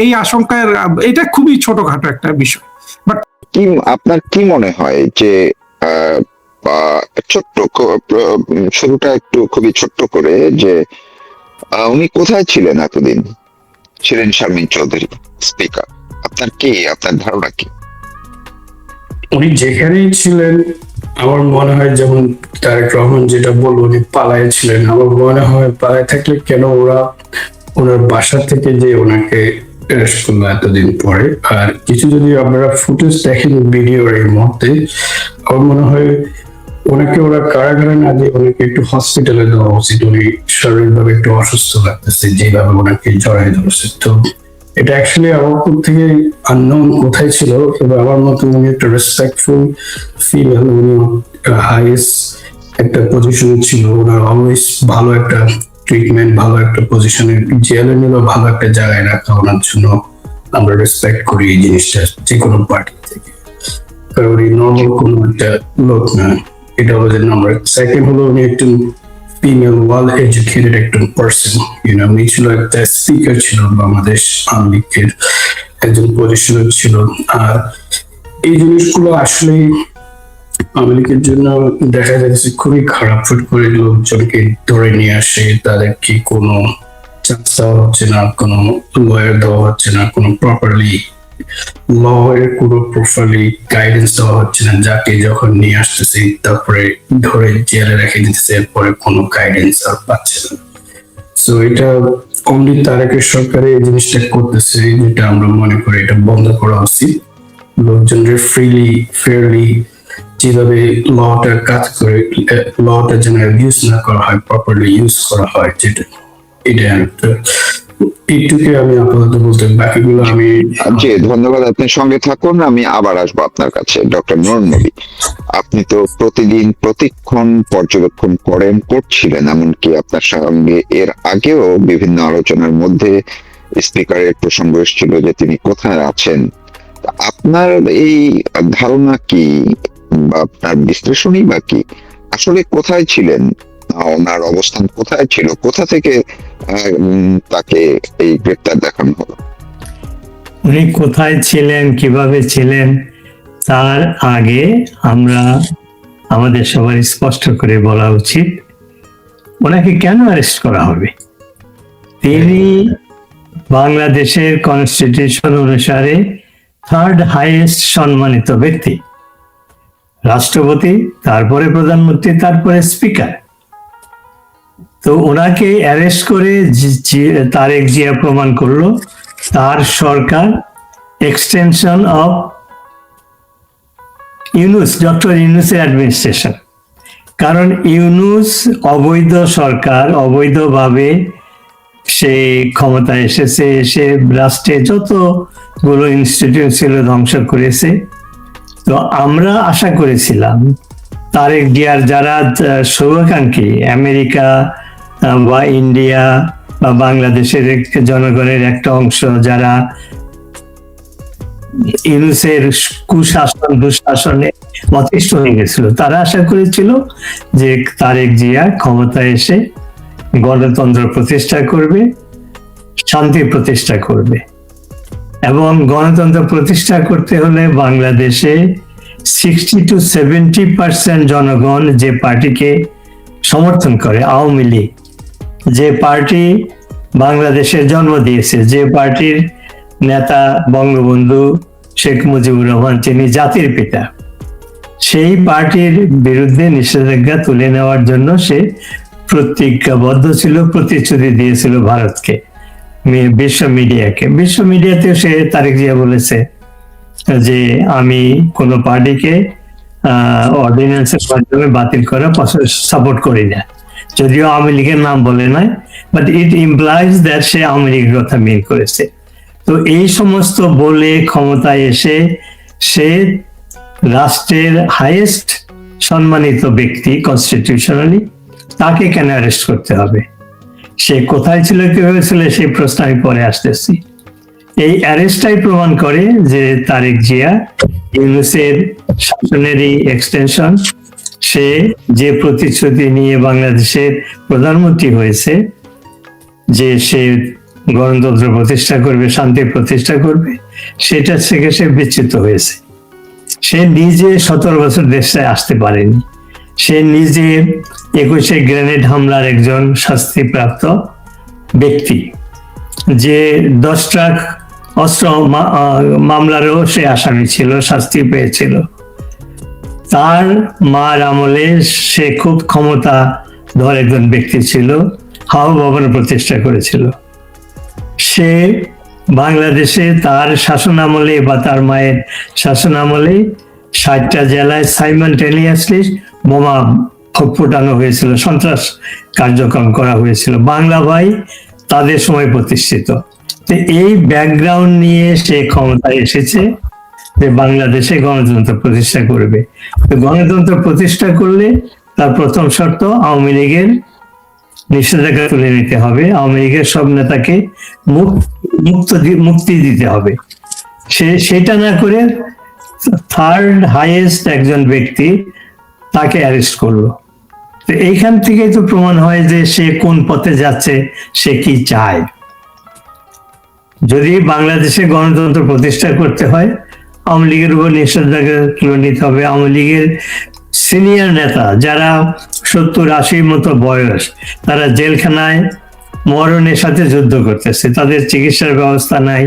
এই আশঙ্কার, এটা খুবই ছোটখাটো একটা বিষয়। বাট কি আপনার কি মনে হয় যে আহ, বা ছোট্ট শুরুটা একটু খুবই ছোট্ট করে, যে উনি কোথায় ছিলেন এতদিন, ছিলেন শারমিন চৌধুরী স্পিকার? আপনার ধারণা কি? উনি যেখানেই ছিলেন, আমার মনে হয়, যেমন তারেক রহমান যেটা বলল উনি পালায় ছিলেন, আমার মনে হয় পালায় থাকলে কেন ওরা ওনার বাসা থেকে যে ওনাকে অ্যারেস্ট করলো এতদিন পরে। আর কিছু যদি আপনারা ফুটেজ দেখেন ভিডিওর এই মুহূর্তে, আমার মনে হয় ওনাকে ওরা কারাগারে না দিয়ে ওনাকে একটু হসপিটালে দেওয়া উচিত। উনি শারীরিকভাবে একটু অসুস্থ লাগতেছে যেভাবে ওনাকে জড়াই ধরছে। তো এটা অ্যাকচুয়ালি আমার পর থেকে আননোন কোথায় ছিল, তবে আমার মতো উনি একটা রেসপেক্টফুল ফিমেল, উনি হাইয়েস্ট একটা পজিশনে ছিল, ওনার অলওয়েজ ভালো একটা ট্রিটমেন্ট, ভালো একটা পজিশনে, জেলে নিলেও ভালো একটা জায়গায় রাখা ওনার জন্য আমরা রেসপেক্ট করি এই জিনিসটা যে কোনো পার্টি থেকে। কারণ উনি নর্মাল কোনো একটা লোক না, এটা হলো যে নাম্বার। সেকেন্ড হলো উনি একজন ফিমেল ওয়েল এডুকেটেড একটা পার্সন, উনি ছিল একটা স্পিকার, ছিল বাংলাদেশ আওয়ামী লীগের একজন পজিশনে ছিল। আর এই জিনিসগুলো আসলে আওয়ামী লীগের জন্য দেখা যাচ্ছে খুবই খারাপ। ফুট করে লোকজনকে ধরে নিয়ে আসে, তাদেরকে কোনো চান্স দেওয়া হচ্ছে না, কোনো লয়ার দেওয়া হচ্ছে না, কোনো প্রপারলি ল এর কোনো প্রপারলি গাইডেন্স দেওয়া হচ্ছে না। যাকে যখন নিয়ে আসতেছে তারপরে ধরে জেলে রেখে দিতেছে, এরপরে কোনো গাইডেন্স আর পাচ্ছে না। সো এটা অনলি তারেকের সরকারে এই জিনিসটা করতেছে, যেটা আমরা মনে করি এটা বন্ধ করা উচিত। লোকজনের ফ্রিলি ফেয়ারলি যেভাবে লটা কাজ করে, লটা যেন ইউজ না করা হয়, প্রপারলি ইউজ করা হয়, যেটা এটা এইটুকু আমি আপাতত বলতে, বাকিগুলো আমি জি ধন্যবাদ। আপনি সঙ্গে থাকুন, আমি আবার আসবো আপনার কাছে। ডক্টর নূর নবী, আপনি তো প্রতিদিন প্রতিক্ষণ পর্যবেক্ষণ করছিলেন, এমনকি আপনার সঙ্গে এর আগেও বিভিন্ন আলোচনার মধ্যে স্পিকারের প্রসঙ্গ এসেছিল যে তিনি কোথায় আছেন। আপনার এই ধারণা কি, বা আপনার বিশ্লেষণই বা কি, আসলে কোথায় ছিলেন, ওনার অবস্থান কোথায় ছিল, কোথা থেকে তাকে এই গ্রেপ্তার দেখানো হলো? উনি কোথায় ছিলেন, কিভাবে ছিলেন, তার আগে আমাদের সবার স্পষ্ট করে বলা উচিত ওনাকে কেন অ্যারেস্ট করা হবে। তিনি বাংলাদেশের কনস্টিটিউশন অনুসারে থার্ড হাইয়েস্ট সম্মানিত ব্যক্তি, রাষ্ট্রপতি, তারপরে প্রধানমন্ত্রী, তারপরে স্পিকার। তো ওনাকে অ্যারেস্ট করে তারেক জিয়া প্রমাণ করলো তার সরকার এক্সটেনশন অফ ডক্টর ইউনূসের অ্যাডমিনিস্ট্রেশন। কারণ ইউনূস অবৈধ সরকার, অবৈধভাবে সে ক্ষমতা এসেছে, এসে রাষ্ট্রে যতগুলো ইনস্টিটিউট ছিল ধ্বংস করেছে। তো আমরা আশা করেছিলাম তারেক জিয়ার যারা শুভাকাঙ্ক্ষী, আমেরিকা বা ইন্ডিয়া বা বাংলাদেশের জনগণের একটা অংশ যারা ইউনূসের কুশাসন দুঃশাসনে অতিষ্ঠ হয়ে গেছিল, তারা আশা করেছিল যে তারেক জিয়া ক্ষমতায় এসে গণতন্ত্র প্রতিষ্ঠা করবে, শান্তি প্রতিষ্ঠা করবে। এবং গণতন্ত্র প্রতিষ্ঠা করতে হলে বাংলাদেশে 60-70% জনগণ যে পার্টিকে সমর্থন করে, আওয়ামী লীগ, যে পার্টি বাংলাদেশের জন্ম দিয়েছে, যে পার্টির নেতা বঙ্গবন্ধু শেখ মুজিবুর রহমান, যিনি জাতির পিতা, সেই পার্টির বিরুদ্ধে নিষেধাজ্ঞা তুলে নেওয়ার জন্য সে প্রতিজ্ঞাবদ্ধ ছিল, প্রতিশ্রুতি দিয়েছিল ভারতকে, বিশ্ব মিডিয়াতেও সে তারেক জিয়া বলেছে যে আমি কোন পার্টিকে অর্ডিন্যান্সের মাধ্যমে বাতিল করা সাপোর্ট করি না, যদিও আওয়ামী লীগের নাম বলে নাই, বাট ইট ইমপ্লাইজ দ্যাট সে আওয়ামী লীগের কথা মিন করেছে। তো এই সমস্ত বলে ক্ষমতায় এসে সে রাষ্ট্রের হাইয়েস্ট সম্মানিত ব্যক্তি কনস্টিটিউশনালি, তাকে কেন অ্যারেস্ট করতে হবে? সে কোথায় ছিল, কিভাবে ছিল, সেই প্রশ্ন আমি পরে আসতেছি। এই অ্যারেস্টটাই প্রমাণ করে যে তারেক জিয়া ইউনূসের শাসনেরই এক্সটেনশন। সে যে প্রতিশ্রুতি নিয়ে বাংলাদেশের প্রধানমন্ত্রী হয়েছে যে সে গণতন্ত্র প্রতিষ্ঠা করবে, শান্তি প্রতিষ্ঠা করবে, সেটা থেকে সে বিচ্যুত হয়েছে। সে নিজে 17 বছর দেশে আসতে পারেনি। সে নিজে 21শে গ্রেনেড হামলার একজন শাস্তিপ্রাপ্ত ব্যক্তি, যে 10 ট্রাক অস্ত্র মামলারও সে আসামি ছিল, শাস্তি পেয়েছিল। তার মার আমলে সে খুব ক্ষমতাধর একজন ব্যক্তি ছিল, হাওয়া ভবন প্রতিষ্ঠা করেছিল। সে বাংলাদেশে তার শাসন আমলে বা তার মায়ের শাসন আমলে 60টা জেলায় সাইমালটেনিয়াসলি বোমা ফোটানো হয়েছিল, সন্ত্রাস কার্যক্রম করা হয়েছিল। বাংলা ভাই তাদের সময় প্রতিষ্ঠিত। তো এই ব্যাকগ্রাউন্ড নিয়ে সে ক্ষমতায় এসেছে যে বাংলাদেশে গণতন্ত্র প্রতিষ্ঠা করবে। তো গণতন্ত্র প্রতিষ্ঠা করলে তার প্রথম শর্ত আওয়ামী লীগের নিষেধাজ্ঞা তুলে নিতে হবে, আওয়ামী লীগের সব নেতাকে মুক্তি দিতে হবে। সেটা না করে থার্ড হাইয়েস্ট একজন ব্যক্তি তাকে অ্যারেস্ট করলো। তো এইখান থেকেই তো প্রমাণ হয় যে সে কোন পথে যাচ্ছে, সে কি চায়। যদি বাংলাদেশে গণতন্ত্র প্রতিষ্ঠা করতে হয়, আওয়ামী লীগের উপর নিষেধাজ্ঞা তুলে নিতে হবে। আওয়ামী লীগের সিনিয়র নেতা যারা 70-80 মতো বয়স, তারা জেলখানায় মরণের সাথে যুদ্ধ করতেছে, তাদের চিকিৎসার ব্যবস্থা নাই,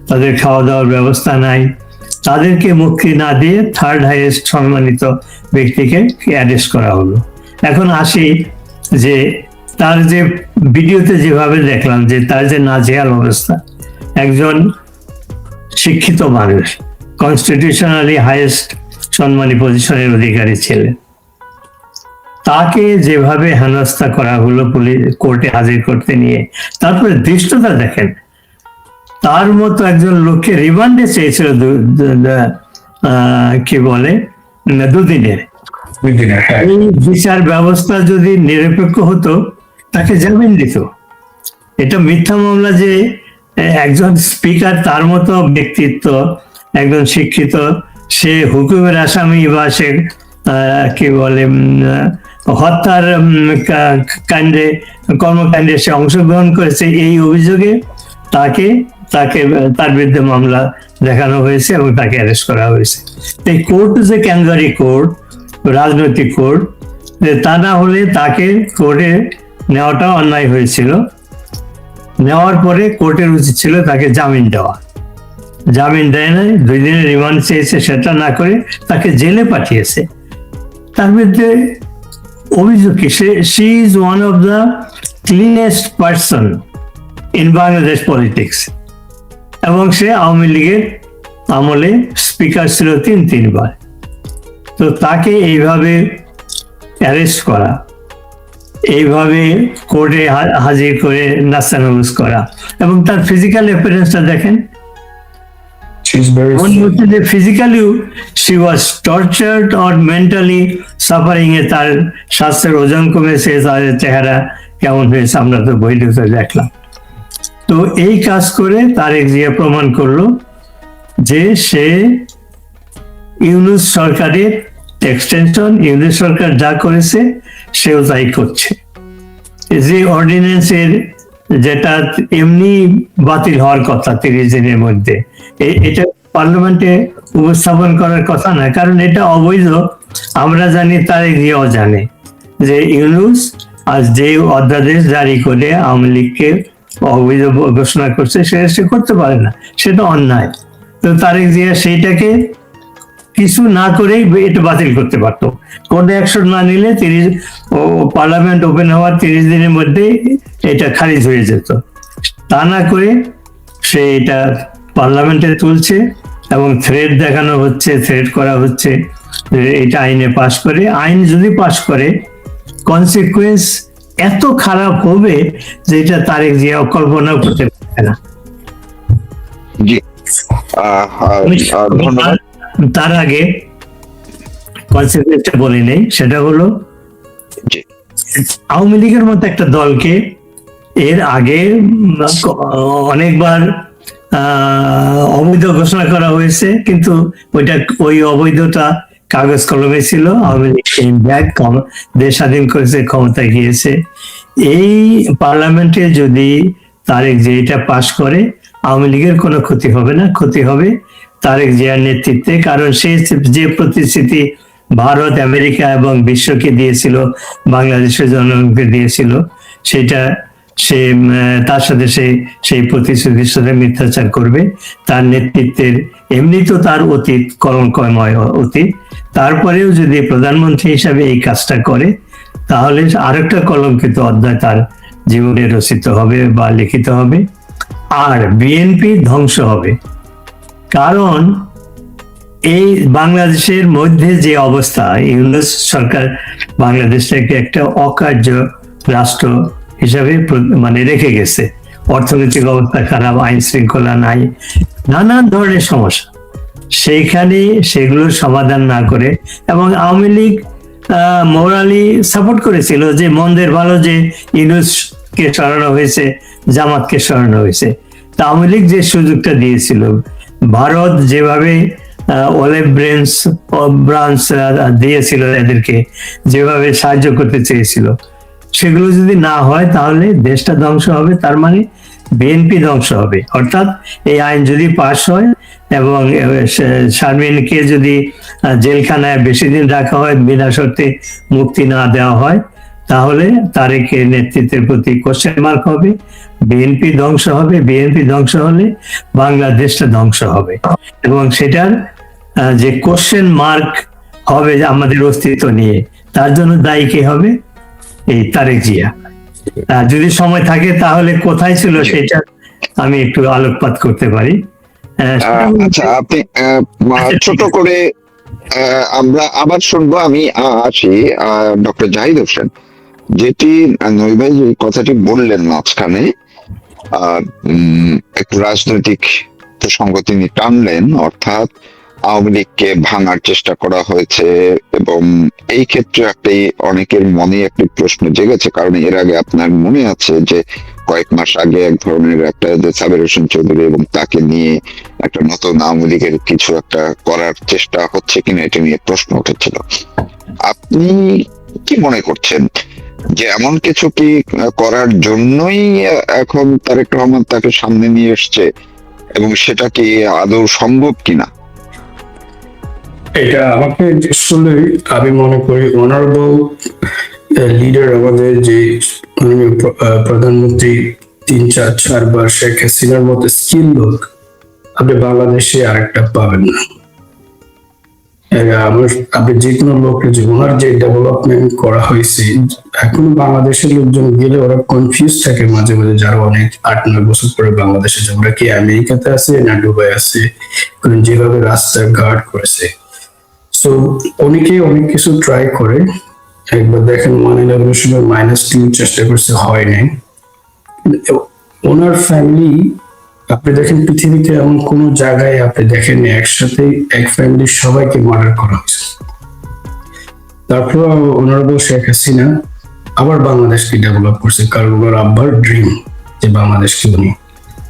তাদের খাওয়া দাওয়ার ব্যবস্থা নাই, তাদেরকে মুক্তি না দিয়ে থার্ড হাইয়েস্ট সম্মানিত ব্যক্তিকে অ্যারেস্ট করা হলো। এখন আসি যে তার যে ভিডিওতে যেভাবে দেখলাম যে তার যে নাজেহাল অবস্থা, একজন শিক্ষিত মানুষ, কনস্টিটিউশনালি হাইয়েস্ট সম্মানী পজিশনের অধিকারী ছিলেন, তাকে যেভাবে হেনস্থা করা হলো পুলিশ কোর্টে হাজির করতে নিয়ে, তারপরে দৃষ্টতা দেখেন, তার মতো একজন লোককে রিমান্ডে চেয়েছিল কি বলে 2 দিনের। এই বিচার ব্যবস্থা যদি নিরপেক্ষ হতো তাকে জামিন দিত। এটা মিথ্যা মামলা যে একজন স্পিকার, তার মতো ব্যক্তিত্ব, একজন শিক্ষিত, সে হুকুমের আসামি বা সে কি বলে হত্যার কাণ্ডে কর্মকাণ্ডে সে অংশগ্রহণ করেছে, এই অভিযোগে তার বিরুদ্ধে মামলা দেখানো হয়েছে এবং তাকে অ্যারেস্ট করা হয়েছে। এই কোর্ট যে ক্যাঙ্গারি কোর্ট, রাজনৈতিক কোর্ট, তা না হলে তাকে কোর্টে নেওয়াটা অন্যায় হয়েছিল। নেওয়ার পরে কোর্টের উচিত ছিল তাকে জামিন দেওয়া, জামিন দেয় নাই, 2 দিনের রিমান্ড চেয়েছে, সেটা না করে তাকে জেলে পাঠিয়েছে। তার বিরুদ্ধে অভিযোগ কি? She is one of the cleanest person in Bangladesh politics, এবং সে আওয়ামী লীগের আমলে স্পিকার ছিল 3 বার। তো তাকে এইভাবে অ্যারেস্ট করা, এইভাবে কোর্টে হাজির করে নাস্তানাবুজ করা, এবং তার ফিজিক্যাল অ্যাপিয়ারেন্সটা দেখেন। She's very মনে হচ্ছে যে ফিজিক্যালিও she was tortured or mentally suffering এ তার স্বাস্থ্যের ওজন কমেছে, তার চেহারা কেমন হয়েছে আমরা তো বইটিতে দেখলাম। তো এই কাজ করে তারেক জিয়া প্রমাণ করলো যে সে ইউনূস সরকারের এক্সটেনশন, ইউনূস সরকার যা করেছে সেও তাই করছে। যে অর্ডিন্যান্সের যেটা এমনি বাতিল হওয়ার কথা 30 দিনের মধ্যে, এটা পার্লামেন্টে উপস্থাপন করার কথা না, কারণ এটা অবৈধ। আমরা জানি, তারেক জিয়াও জানে যে ইউনূস আজ যে অধ্যাদেশ জারি করে আওয়ামী লীগকে অবৈধ ঘোষণা করছে, সেটা সে করতে পারে না, সেটা অন্যায়। তো তারেক জিয়া সেইটাকে কিছু না করেই এটা বাতিল করতে পারতো, কোন অ্যাকশন না নিলে পার্লামেন্ট ওপেন হওয়ার 30 দিনের মধ্যে এটা খারিজ হয়ে যেত। তা না করে সে এটা পার্লামেন্টে তুলছে এবং থ্রেড দেখানো হচ্ছে, থ্রেড করা হচ্ছে এটা আইনে পাশ করে। আইন যদি পাশ করে, কনসিকুয়েন্স এত খারাপ হবে যে এটা তারেক জিয়া কল্পনাও করতে পারে না। জি, ধন্যবাদ। তার আগে কনসিকুয়েন্সটা বলে নেই, সেটা হলো জি, আওয়ামী লীগের মতো একটা দলকে এর আগে অনেকবার অবৈধ ঘোষণা করা হয়েছে, কিন্তু ওই অবৈধতা কাগজ কলমে ছিল। আওয়ামী লীগ দেশ স্বাধীন করেছে, ক্ষমতায় গিয়েছে। এই পার্লামেন্টে যদি তারেক জিয়া পাশ করে, আওয়ামী লীগের কোনো ক্ষতি হবে না, ক্ষতি হবে তারেক জিয়ার নেতৃত্বে। কারণ সে যে প্রতিশ্রুতি ভারত, আমেরিকা এবং বিশ্বকে দিয়েছিল, বাংলাদেশের জনগণকে দিয়েছিল, সেটা সে তার সাথে সেই প্রতিশ্রুতির সাথে মিথ্যাচার করবে। তার নেতৃত্বের এমনি তো তার অতীত কলঙ্কময় অতীত, তারপরেও যদি প্রধানমন্ত্রী হিসাবে এই কাজটা করে, তাহলে আরেকটা কলঙ্কিত অধ্যায় তার জীবনে রচিত হবে বা লিখিত হবে। আর বিএনপি ধ্বংস হবে, কারণ এই বাংলাদেশের মধ্যে যে অবস্থা, ইউনূস সরকার বাংলাদেশটাকে একটা অকার্য রাষ্ট্র হিসাবে মানে রেখে গেছে। অর্থনৈতিক অবস্থা খারাপ, আইন শৃঙ্খলা নাই, নানান ধরনের সমস্যা। সেইখানে সেগুলোর সমাধান না করে, এবং আওয়ামী লীগ মোরালি সাপোর্ট করেছিল যে মন্দের ভালো যে ইউনূসকে সরানো হয়েছে, জামাতকে সরানো হয়েছে। তা আওয়ামী লীগ যে সুযোগটা দিয়েছিল, ভারত যেভাবে অলিভ ব্রাঞ্চ দিয়েছিল এদেরকে, যেভাবে সাহায্য করতে চেয়েছিল, সেগুলো যদি না হয় তাহলে দেশটা ধ্বংস হবে। তার মানে বিএনপি ধ্বংস হবে। অর্থাৎ এই আইন যদি পাশ হয় এবং শারমিনকে যদি জেলখানায় বেশি দিন রাখা হয়, বিনা শর্তে মুক্তি না দেওয়া হয়, তাহলে তারেকের নেতৃত্বের প্রতি কোশ্চেন মার্ক হবে, বিএনপি ধ্বংস হবে। বিএনপি ধ্বংস হলে বাংলাদেশটা ধ্বংস হবে, এবং সেটার যে কোশ্চেন মার্ক হবে আমাদের অস্তিত্ব নিয়ে, তার জন্য দায়ী কে হবে? এই তারেক জিয়া। যদি সময় থাকে তাহলে কোথায় ছিল সেটা আমি একটু আলোকপাত করতে পারি। আচ্ছা, আপনি ছোট করে আমরা আবার শুনবো। আমি আসি ডক্টর জাহিদ হোসেন, যেটি নই ভাই যে কথাটি বললেন মাঝখানে, একটু রাজনৈতিক প্রসঙ্গ তিনি টানলেন, অর্থাৎ আওয়ামী লীগকে ভাঙার চেষ্টা করা হয়েছে, এবং এই ক্ষেত্রে একটি অনেকের মনে একটি প্রশ্ন জেগেছে। কারণ এর আগে আপনার মনে আছে যে কয়েক মাস আগে এক ধরনের একটা যে সাবের হোসেন চৌধুরী এবং তাকে নিয়ে একটা নতুন আওয়ামী লীগের কিছু একটা করার চেষ্টা হচ্ছে কিনা এটা নিয়ে প্রশ্ন উঠেছিল। আপনি কি মনে করছেন যে এমন কিছু কি করার জন্যই এখন তারেক রহমান তাকে সামনে নিয়ে এসছে, এবং সেটা কি আদৌ সম্ভব কিনা? এটা আমাকে আসলে আমি মনে করি অনারেবল লিডার, আমাদের যে প্রধানমন্ত্রী 3-4 বার শেখ হাসিনার মতো স্কিল লোক আপনি বাংলাদেশে আরেকটা পাবেন না। আপনি যে কোনো লোককে, যে ওনার যে ডেভেলপমেন্ট করা হয়েছে, এখন বাংলাদেশের লোকজন গেলে ওরা কনফিউজ থাকে মাঝে মাঝে, যারা অনেক 8-9 বছর পরে বাংলাদেশে, যে ওরা কি আমেরিকাতে আছে না দুবাই আছে, যেভাবে রাস্তা ঘাট করেছে। সো অনেকে অনেক কিছু ট্রাই করে, একবার দেখেন মনিলার -2 চেষ্টা করছে, হয় নাই। ওনার ফ্যামিলি, আপনি দেখেন পৃথিবীতে এমন কোন জায়গায় আপনি দেখেন একসাথে এক ফ্যামিলির সবাইকে মার্ডার করা হয়েছে। তারপর অনারেবল শেখ হাসিনা আবার বাংলাদেশকে ডেভেলপ করছে, কারণ ওনার আব্বার ড্রিম যে বাংলাদেশকে উনি,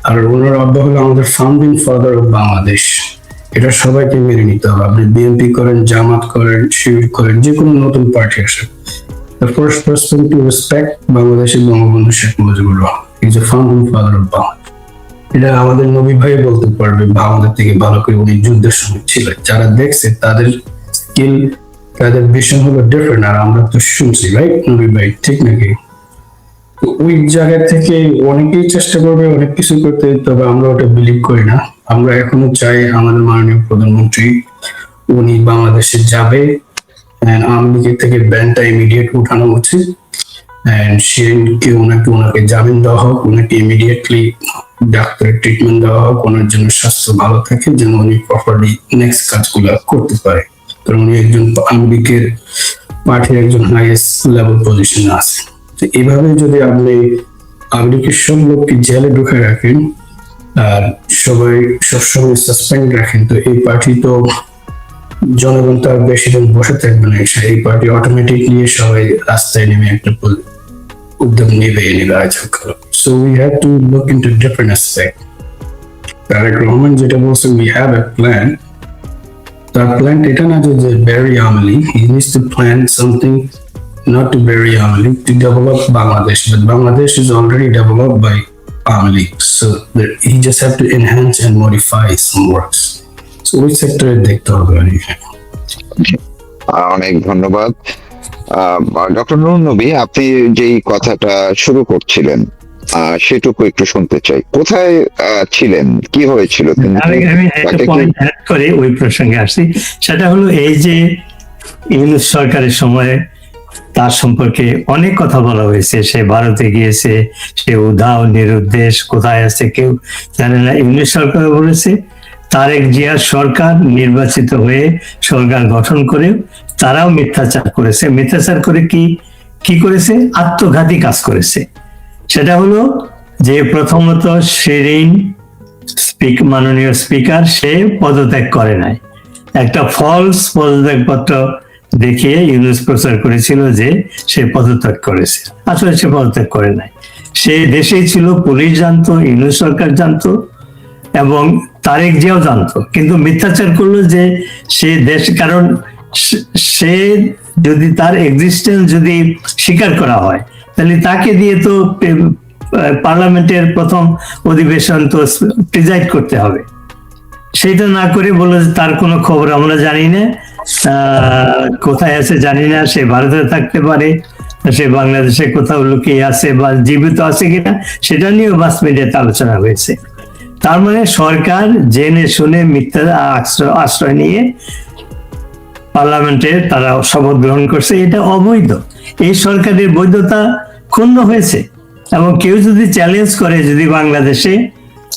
আর ওনার আব্বা হলো আমাদের ফাউন্ডিং ফাদার অফ বাংলাদেশ। এটা সবাইকে মেনে নিতে হবে। আপনি বিএনপি করেন, জামাত করেন, শিবির করেন, যে কোনো নতুন পার্টি আসে, the first person to respect বাংলাদেশের Bangabandhu Sheikh Mujibur Rahman, he is a founding father of Bangladesh। এটা আমাদের নবী ভাই বলতে পারবে বা আমাদের থেকে ভালো করে, উনি যুদ্ধের সময় ছিলেন, যারা দেখছে তাদের স্কিল, তাদের ভিশন হলো ডিফারেন্ট, আর আমরা তো শুনছি, রাইট নবী ভাই, ঠিক নাকি? তো ওই জায়গা থেকে অনেকেই চেষ্টা করবে অনেক কিছু করতে, তবে আমরা ওটা বিলিভ করি না। আমরা এখনো চাই আমাদের মাননীয় প্রধানমন্ত্রী উনি বাংলাদেশে যাবে, আওয়ামী লীগের থেকে ব্যানটা ইমিডিয়েট উঠানো উচিত, শিরিনকে ওনাকে জামিন দেওয়া হোক, ওনাকে ইমিডিয়েটলি ডাক্তারের ট্রিটমেন্ট দেওয়া হোক, ওনার জন্য স্বাস্থ্য ভালো থাকে, যেন উনি প্রপারলি নেক্সট কাজগুলো করতে পারে, কারণ উনি একজন আওয়ামী লীগের পার্টির একজন হাইয়েস্ট লেভেল পজিশনে আছে। তো এইভাবে যদি আপনি আওয়ামী লীগের সব লোককে জেলে ঢুকে রাখেন আর সবাই সবসময় সাসপেন্ড রাখেন, তো এই পার্টি তো জনগণ তো আর বেশি দিন বসে থাকবে না, এই পার্টি অটোমেটিকলি সবাই রাস্তায় নেমে একটা উদ্যোগ নেবে নির্বাচন করা। So we have to look into different aspect. Tarique Rahman যেটা বলছে, উই হ্যাভ এ প্ল্যান, তার প্ল্যান এটা না যে bury Awami League, he needs to plan something not to bury Awami League, to develop Bangladesh, but Bangladesh is already developed by Awami League, so that he just have to enhance and modify some works. So ওই সেক্টরে দেখতে হবে। অনেক ধন্যবাদ। Doctor Nurun নবী, আপনি যেই কথাটা শুরু করছিলেন সেটুকু একটু শুনতে চাই। কোথায় ছিলেন, কি হয়েছিল? আমি একটা পয়েন্ট অ্যাড করে ওই প্রসঙ্গে আসছি, সেটা হলো এই যে ইউনূস সরকারের সময় তার সম্পর্কে অনেক কথা বলা হয়েছে, সে ভারতে গিয়েছে, সে উধাও নিরুদ্দেশ, কোথায় আছে কেউ জানে না। ইউনূস সরকার বলেছে তারেক জিয়ার সরকার নির্বাচিত হয়ে সরকার গঠন করে তারাও মিথ্যাচার করেছে। মিথ্যাচার করে কি করেছে? আত্মঘাতী কাজ করেছে। সেটা হলো যে প্রথমত শিরিন মাননীয় স্পিকার সে পদত্যাগ করে নাই, একটা ফলস পদত্যাগ পত্র দেখিয়ে ইউনূস প্রচার করেছিল যে সে পদত্যাগ করেছে, আসলে সে পদত্যাগ করে নাই। সে দেশেই ছিল, পুলিশ জানতো, ইউনূস সরকার জানতো এবং তারেক জিয়াও জানতো, কিন্তু মিথ্যাচার করলো যে সে দেশ, কারণ সে যদি তার এক্সিস্টেন্স যদি স্বীকার করা হয় তাহলে তাকে দিয়ে তো পার্লামেন্টের প্রথম অধিবেশন তো প্রিজাইড করতে হবে। সেটা না করে বললো যে তার কোনো খবর আমরা জানি না, কোথায় আছে জানি না, সে ভারতে থাকতে পারে, সে বাংলাদেশে কোথাও লুকিয়ে আছে বা জীবিত আছে কিনা সেটা নিয়েও মাস মিডিয়াতে আলোচনা হয়েছে। তার মানে সরকার জেনে শুনে মিথ্যা আশ্রয় নিয়ে পার্লামেন্টে তারা শপথ গ্রহণ করছে, এটা অবৈধ। এই সরকারের বৈধতা ক্ষুণ্ণ হয়েছে এবং কেউ যদি চ্যালেঞ্জ করে, যদি বাংলাদেশে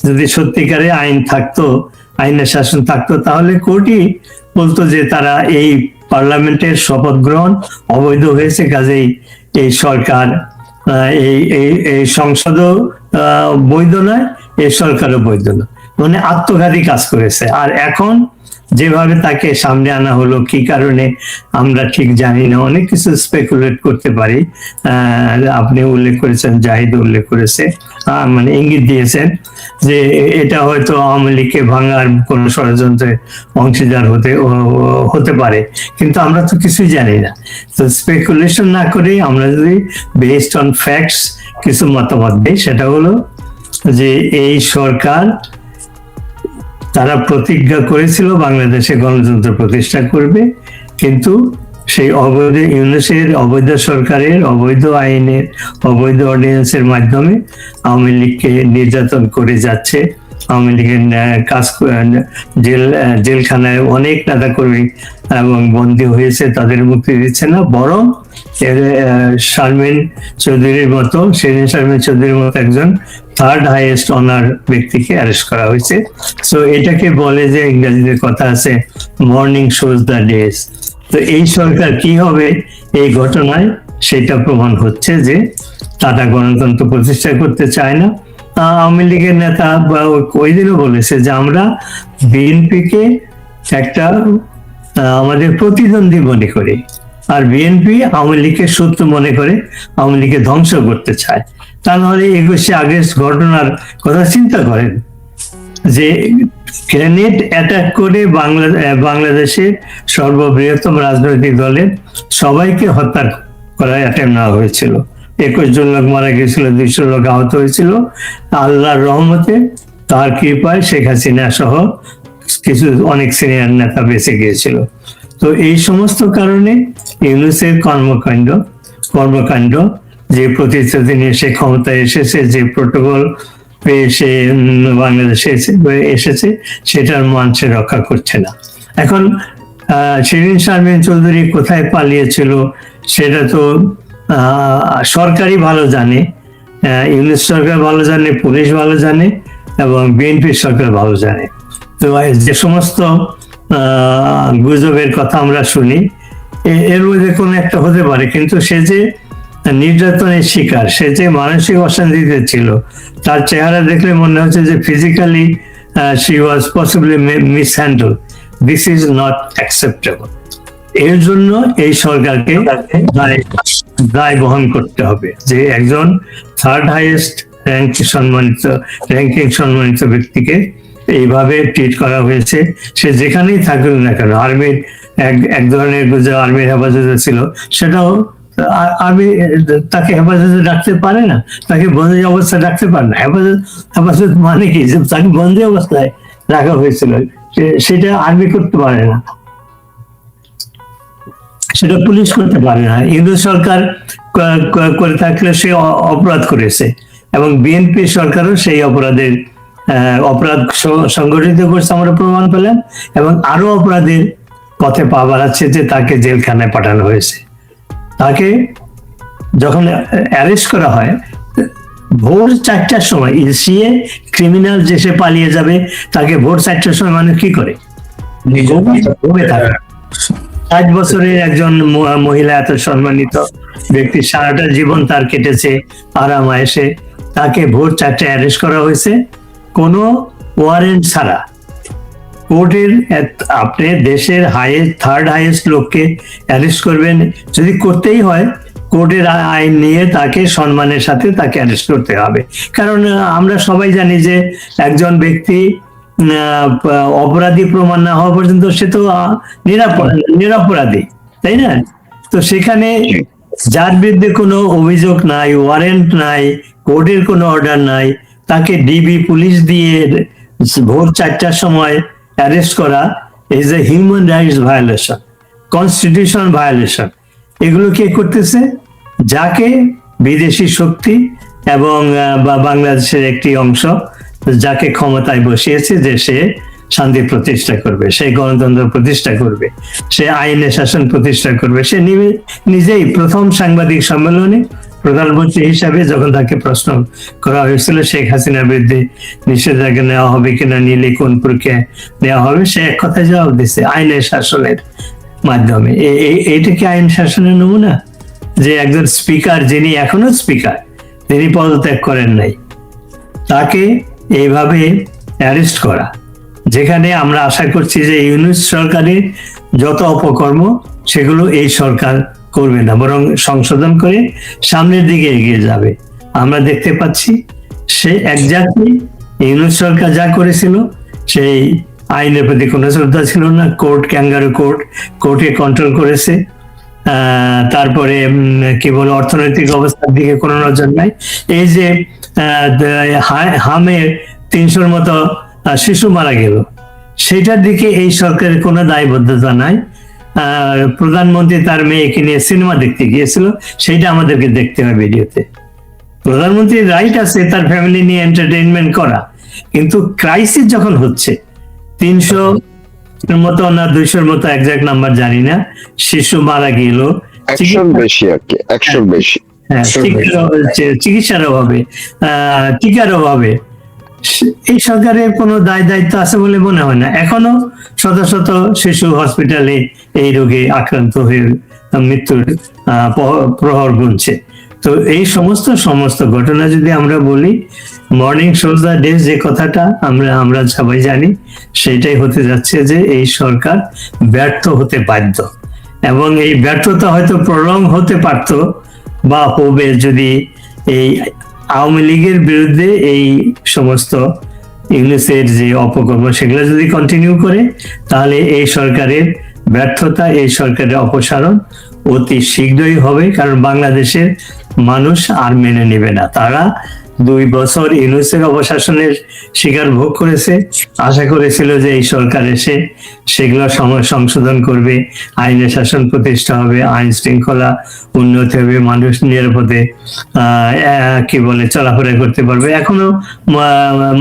যদি সত্যিকারে আইন থাকতো, আইনের শাসন থাকতো, তাহলে কোর্টই বলতো যে তারা এই পার্লামেন্টের শপথ গ্রহণ অবৈধ হয়েছে, কাজেই এই সরকার এই সংসদও বৈধ নয়, এই সরকারও বৈধ নয়, মানে আত্মঘাতী কাজ করেছে। আর এখন যেভাবে তাকে সামনে আনা হলো, কি কারণে আমরা ঠিক জানি না, অনেক কিছু স্পেকুলেট করতে পারি। আপনি উল্লেখ করেছেন, জাহিদ উল্লেখ করেছে, মানে ইঙ্গিত দিয়েছেন যে এটা হয়তো আওয়ামী লীগকে ভাঙার কোন ষড়যন্ত্রে অংশীদার হতে পারে, কিন্তু আমরা তো কিছুই জানি না। তো স্পেকুলেশন না করে আমরা যদি বেসড অন ফ্যাক্টস কিছু মতামত দিই, সেটা হলো যে এই সরকার তারা প্রতিজ্ঞা করেছিল বাংলাদেশে গণতন্ত্র প্রতিষ্ঠা করবে, কিন্তু সেই অবৈধ ইউনূসের অবৈধ সরকারের অবৈধ আইনের অবৈধ অর্ডিন্যান্সের মাধ্যমে আওয়ামী লীগকে নির্যাতন করে যাচ্ছে। আওয়ামী লীগের জেলখানায় অনেক নেতাকর্মী এবং বন্দী হয়েছে, তাদের মুক্তি দিচ্ছে না, বরং শারমিন চৌধুরীর মতো, শিরিন শারমিন চৌধুরীর মতো একজন থার্ড হাইয়েস্ট অনার ব্যক্তিকে অ্যারেস্ট করা হয়েছে। সো এটাকে বলে যে ইংরেজিতে কথা আছে, মর্নিং শোজ দ্য ডেজ, তো এই সরকার কি হবে এই ঘটনায় সেটা প্রমাণ হচ্ছে যে তারা গণতন্ত্র প্রতিষ্ঠা করতে চায় না। আওয়ামী লীগের নেতা ওই দিনও বলেছে যে আমরা বিএনপিকে একটা আমাদের প্রতিদ্বন্দ্বী মনে করি, আর বিএনপি আওয়ামী লীগকে শত্রু মনে করে আওয়ামী লীগকে ধ্বংস করতে চায়। তা নাহলে 21শে আগস্ট ঘটনার কথা চিন্তা করেন যে গ্রেনেড অ্যাটাক করে বাংলাদেশের সর্ববৃহত্তম রাজনৈতিক দলের সবাইকে হত্যা করার অ্যাটেম্প নেওয়া হয়েছিল। 21 জন লোক মারা গেছিল, 200 লোক আহত হয়েছিল। আল্লাহর রহমতে তার কৃপায় শেখ হাসিনা সহ কিছু অনেক সিনিয়র নেতা বেঁচে গিয়েছিল। তো এই সমস্ত কারণে ইউনূসের কর্মকাণ্ড যে প্রতিশ্রুতি নিয়ে সে ক্ষমতায় এসেছে, যে প্রোটোকল পেয়ে সে বাংলাদেশে এসেছে, সেটার মান সে রক্ষা করছে না। এখন শিরীন শারমিন চৌধুরী কোথায় পালিয়েছিল সেটা তো সরকারই ভালো জানে, ইউনূস সরকার ভালো জানে, পুলিশ ভালো জানে এবং বিএনপি সরকার ভালো জানে। তো যে সমস্ত গুজবের কথা আমরা শুনি এর মধ্যে কোনো একটা হতে পারে, কিন্তু সে যে নির্যাতনের শিকার, সে যে মানসিক অশান্তিতে ছিল, তার চেহারা দেখলে মনে হচ্ছে যে physically she was possibly mishandled. This is not acceptable. এর জন্য এই সরকারকে দায় বহন করতে হবে যে একজন থার্ড হাইয়েস্ট র্যাঙ্কিং সম্মানিত ব্যক্তিকে এইভাবে ট্রিট করা হয়েছে। সে যেখানেই থাকুক না কেন, আর্মির এক ধরনের গুজব আর্মির হেফাজতে ছিল, সেটাও আর্মি তাকে হেফাজতে রাখতে পারে না, তাকে বন্দি অবস্থায় রাখতে পারে না। হেফাজত মানে কি, যে তাকে বন্দি অবস্থায় রাখা হয়েছিল, সেটা আর্মি করতে পারে না, সেটা পুলিশ করতে পারে না। ইউনূস সরকার করে থাকলে সে অপরাধ করেছে এবং বিএনপি সরকারও সেই অপরাধ সংগঠিত করছে, আমরা প্রমাণ পেলাম। এবং আরো অপরাধের পথে পা বাড়াচ্ছে যে তাকে জেলখানায় পাঠানো হয়েছে। তাকে যখন অ্যারেস্ট করা হয় ভোর 4টার সময়, সিএ ক্রিমিনাল যে সে পালিয়ে যাবে, তাকে ভোর 4টার সময় মানুষ কি করে? ঘুমে থাকে। 60 বছরের একজন মহিলা, এত সম্মানিত ব্যক্তি, সারাটা জীবন তার কেটেছে আরাম আয়েশে, তাকে ভোর 4টায় অ্যারেস্ট করা হয়েছে কোনো ওয়ারেন্ট ছাড়া। কোর্টের, আপনি দেশের থার্ড হাইয়েস্ট লোককে অ্যারেস্ট করবেন, যদি করতেই হয় কোর্টের আইন নিয়ে তাকে সম্মানের সাথে তাকে অ্যারেস্ট করতে হবে। কারণ আমরা সবাই জানি যে একজন ব্যক্তি অপরাধী প্রমাণ না হওয়া পর্যন্ত সে তো নিরপরাধী, তাই না? তো সেখানে যার বিরুদ্ধে কোনো অভিযোগ নাই, ওয়ারেন্ট নাই, কোর্টের কোনো অর্ডার নাই, তাকে ডিবি পুলিশ দিয়ে ভোর 4টার সময় অ্যারেস্ট করা is a human rights violation, constitution violation. এগুলো কে করতেছে? যাকে বিদেশি শক্তি এবং বাংলাদেশের একটি অংশ যাকে ক্ষমতায় বসিয়েছে যে সে শান্তি প্রতিষ্ঠা করবে, সে গণতন্ত্র প্রতিষ্ঠা করবে, সে আইনের শাসন প্রতিষ্ঠা করবে। সে নিজেই প্রথম সাংবাদিক সম্মেলনে প্রধানমন্ত্রী হিসাবে যখন তাকে প্রশ্ন করা হয়েছিল শেখ হাসিনার বিরুদ্ধে নিষেধাজ্ঞা নেওয়া হবে কিনা, নিলে কোন প্রক্রিয়া নেওয়া হবে, সে এক কথায় জবাব দিচ্ছে আইনের শাসনের মাধ্যমে। এইটা কি আইন শাসনের নমুনা? যে একজন স্পিকার, যিনি এখনো স্পিকার, তিনি পদত্যাগ করেন নাই, তাকে এইভাবে অ্যারেস্ট করা, যেখানে আমরা আশা করছি যে ইউনূস সরকারের যত অপকর্ম সেগুলো এই সরকার করবে না, বরং সংশোধন করে সামনের দিকে এগিয়ে যাবে। আমরা দেখতে পাচ্ছি সে একজাক্টলি ইউনূস সরকার যা করেছিল, সেই আইনের প্রতি কোনো শ্রদ্ধা ছিল না। ক্যাঙ্গারু কোর্টে কন্ট্রোল করেছে। তারপরে কি বলে, অর্থনৈতিক অবস্থার দিকে কোনো নজর নাই। এই যে হামে 300-র মতো শিশু মারা গেল, সেটার দিকে এই সরকারের কোনো দায়বদ্ধতা নাই। প্রধানমন্ত্রী তার মেয়েকে নিয়ে সিনেমা দেখতে গিয়েছিল, সেইটা আমাদেরকে দেখতে হয় ভিডিওতে। প্রধানমন্ত্রীর রাইট আছে তার ফ্যামিলি নিয়ে এন্টারটেইনমেন্ট করা, কিন্তু ক্রাইসিস যখন হচ্ছে, 300-র মতো না 200-র মতো একজ্যাক্ট নাম্বার জানি না, শিশু মারা গেল, 100 বেশি আর কি, 100 বেশি, চিকিৎসার অভাবে, টিকার অভাবে, এই সরকারের কোনো দায়িত্ব আছে বলে মনে হয় না। এখনো শত শত শিশু হসপিটালে এই রোগে আক্রান্ত হয়ে মৃত্যুর প্রহর গুনছে। তো এই সমস্ত ঘটনা যদি আমরা বলি, মর্নিং শোজ দ্য ডে যে কথাটা আমরা সবাই জানি, সেটাই হতে যাচ্ছে যে এই সরকার ব্যর্থ হতে বাধ্য, এবং এই ব্যর্থতা হয়তো প্রলং হতে পারত বা হবে যদি এই আওয়ামী লীগের বিরুদ্ধে এই সমস্ত ইংলিশের যে অপকর্ম সেগুলো যদি কন্টিনিউ করে, তাহলে এই সরকারের ব্যর্থতা, এই সরকারের অপসারণ অতি শীঘ্রই হবে। কারণ বাংলাদেশের মানুষ আর মেনে নেবে না। তারা 2 বছর ইউনূসের অপশাসনের শিকার ভোগ করেছে, আশা করেছিল যে এই সরকার এসে সেগুলো সংশোধন করবে, আইনের শাসন প্রতিষ্ঠা হবে, আইন শৃঙ্খলা উন্নতি হবে, মানুষ নিরাপদে কি বলে চলাফেরা করতে পারবে। এখনো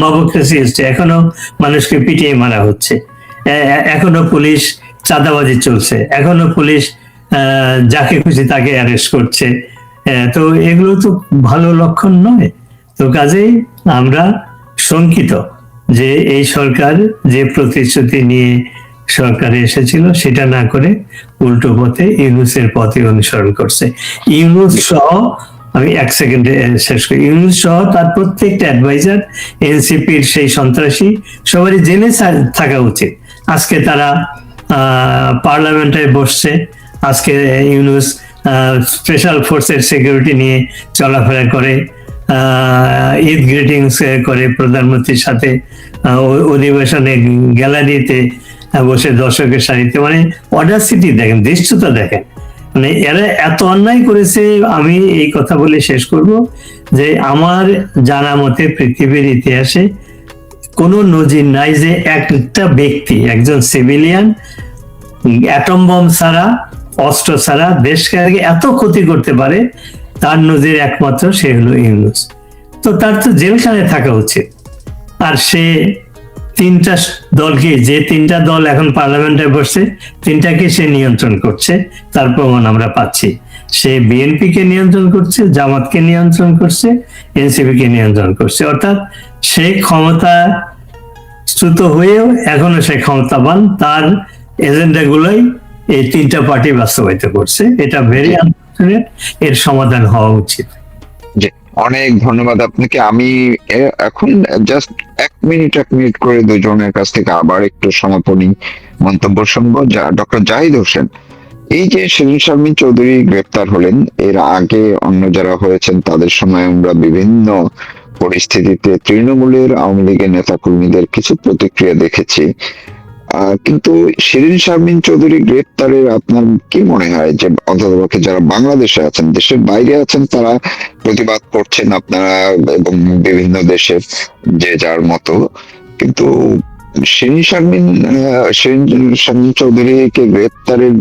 মবক্রেসি এসছে, এখনো মানুষকে পিটিয়ে মারা হচ্ছে, এখনো পুলিশ চাঁদাবাজি চলছে, এখনো পুলিশ যাকে খুশি তাকে অ্যারেস্ট করছে। তো এগুলো তো ভালো লক্ষণ নয়। তো কাজেই আমরা শঙ্কিত যে এই সরকার যে প্রতিশ্রুতি নিয়ে সরকারে এসেছিল সেটা না করে উল্টো পথে ইউনূসের পথে অনুসরণ করছে। ইউনূস সহ, আমি 1 সেকেন্ডে শেষ করি, ইউনূস সহ তার প্রত্যেকটা অ্যাডভাইজার, এনসিপির সেই সন্ত্রাসী, সবারই জেনে থাকা উচিত। আজকে তারা পার্লামেন্টে বসছে, আজকে ইউনূস স্পেশাল ফোর্সের সিকিউরিটি নিয়ে চলাফেরা করে, ঈদ গ্রিটিংস করে প্রধানমন্ত্রীর সাথে, অধিবেশনে গ্যালারিতে বসে দর্শকের সারিতে, মানে অডাসিটি দেখেন, ধৃষ্টতা দেখেন। মানে এরা এত অন্যায় করেছে। আমি এই কথা বলে শেষ করব যে আমার জানা মতে পৃথিবীর ইতিহাসে কোনো নজির নাই যে একটা ব্যক্তি, একজন সিভিলিয়ান অ্যাটম বম ছাড়া, অস্ত্র ছাড়া দেশকে এত ক্ষতি করতে পারে। তার নজির একমাত্র সে হলো ইউনূস। তো তার তো জেলখানে থাকা উচিত। আর সে 3টা দলকে, যে 3টা দল এখন পার্লামেন্টে বসছে, 3টাকে সে নিয়ন্ত্রণ করছে, তার প্রমাণ আমরা পাচ্ছি। সে বিএনপি কে নিয়ন্ত্রণ করছে, জামাতকে নিয়ন্ত্রণ করছে, এনসিপি কে নিয়ন্ত্রণ করছে। অর্থাৎ সে ক্ষমতাচ্যুত হয়েও এখনো সে ক্ষমতাবান, তার এজেন্ডা গুলোই এই 3টা পার্টি বাস্তবায়িত করছে। এটা ভেরি আনফরচুনেট, এর সমাধান হওয়া উচিত। অনেক ধন্যবাদ আপনাকে। আমি এখন জাস্ট 1 মিনিট করে দুজনের কাছ থেকে আবার একটু সমাপনী মন্তব্য শুনবো। ডক্টর জাহিদ হোসেন, এই যে শিরিন শারমিন চৌধুরী গ্রেপ্তার হলেন, এর আগে অন্য যারা হয়েছেন তাদের সময় আমরা বিভিন্ন পরিস্থিতিতে তৃণমূলের, আওয়ামী লীগের নেতা কর্মীদের কিছু প্রতিক্রিয়া দেখেছি, কিন্তু শিরিন শারমিন চৌধুরী গ্রেপ্তারের আপনার কি মনে হয় যে অন্ততপক্ষে যারা বাংলাদেশে আছেন, দেশের বাইরে আছেন, তারা প্রতিবাদ করছেন আপনারা এবং বিভিন্ন দেশের যে যার মতো, কিন্তু শিরিন শারমিন চৌধুরীকে গ্রেপ্তারের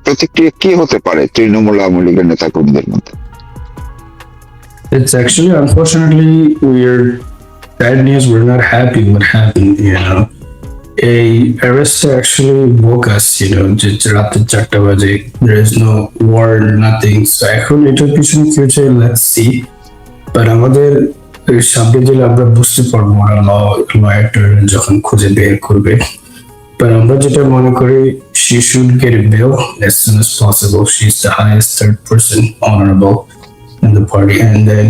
প্রতিক্রিয়া কি হতে পারে তৃণমূল, আওয়ামী লীগের নেতা কর্মীদের মধ্যে? It's actually, unfortunately, bad news. We're not happy what happened, A arrest actually woke us, just রাতে 4টা বাজে. There is no warrant, nothing. So এখন এটার পিছনে future, let's see. But আমাদের সামনে যে আমরা বুঝতে পারবো ওরা লয়ার যখন খুঁজে বের করবে। But আমরা যেটা মনে করি, she should get a bail as soon as possible. She's the highest third person honorable in the party. And then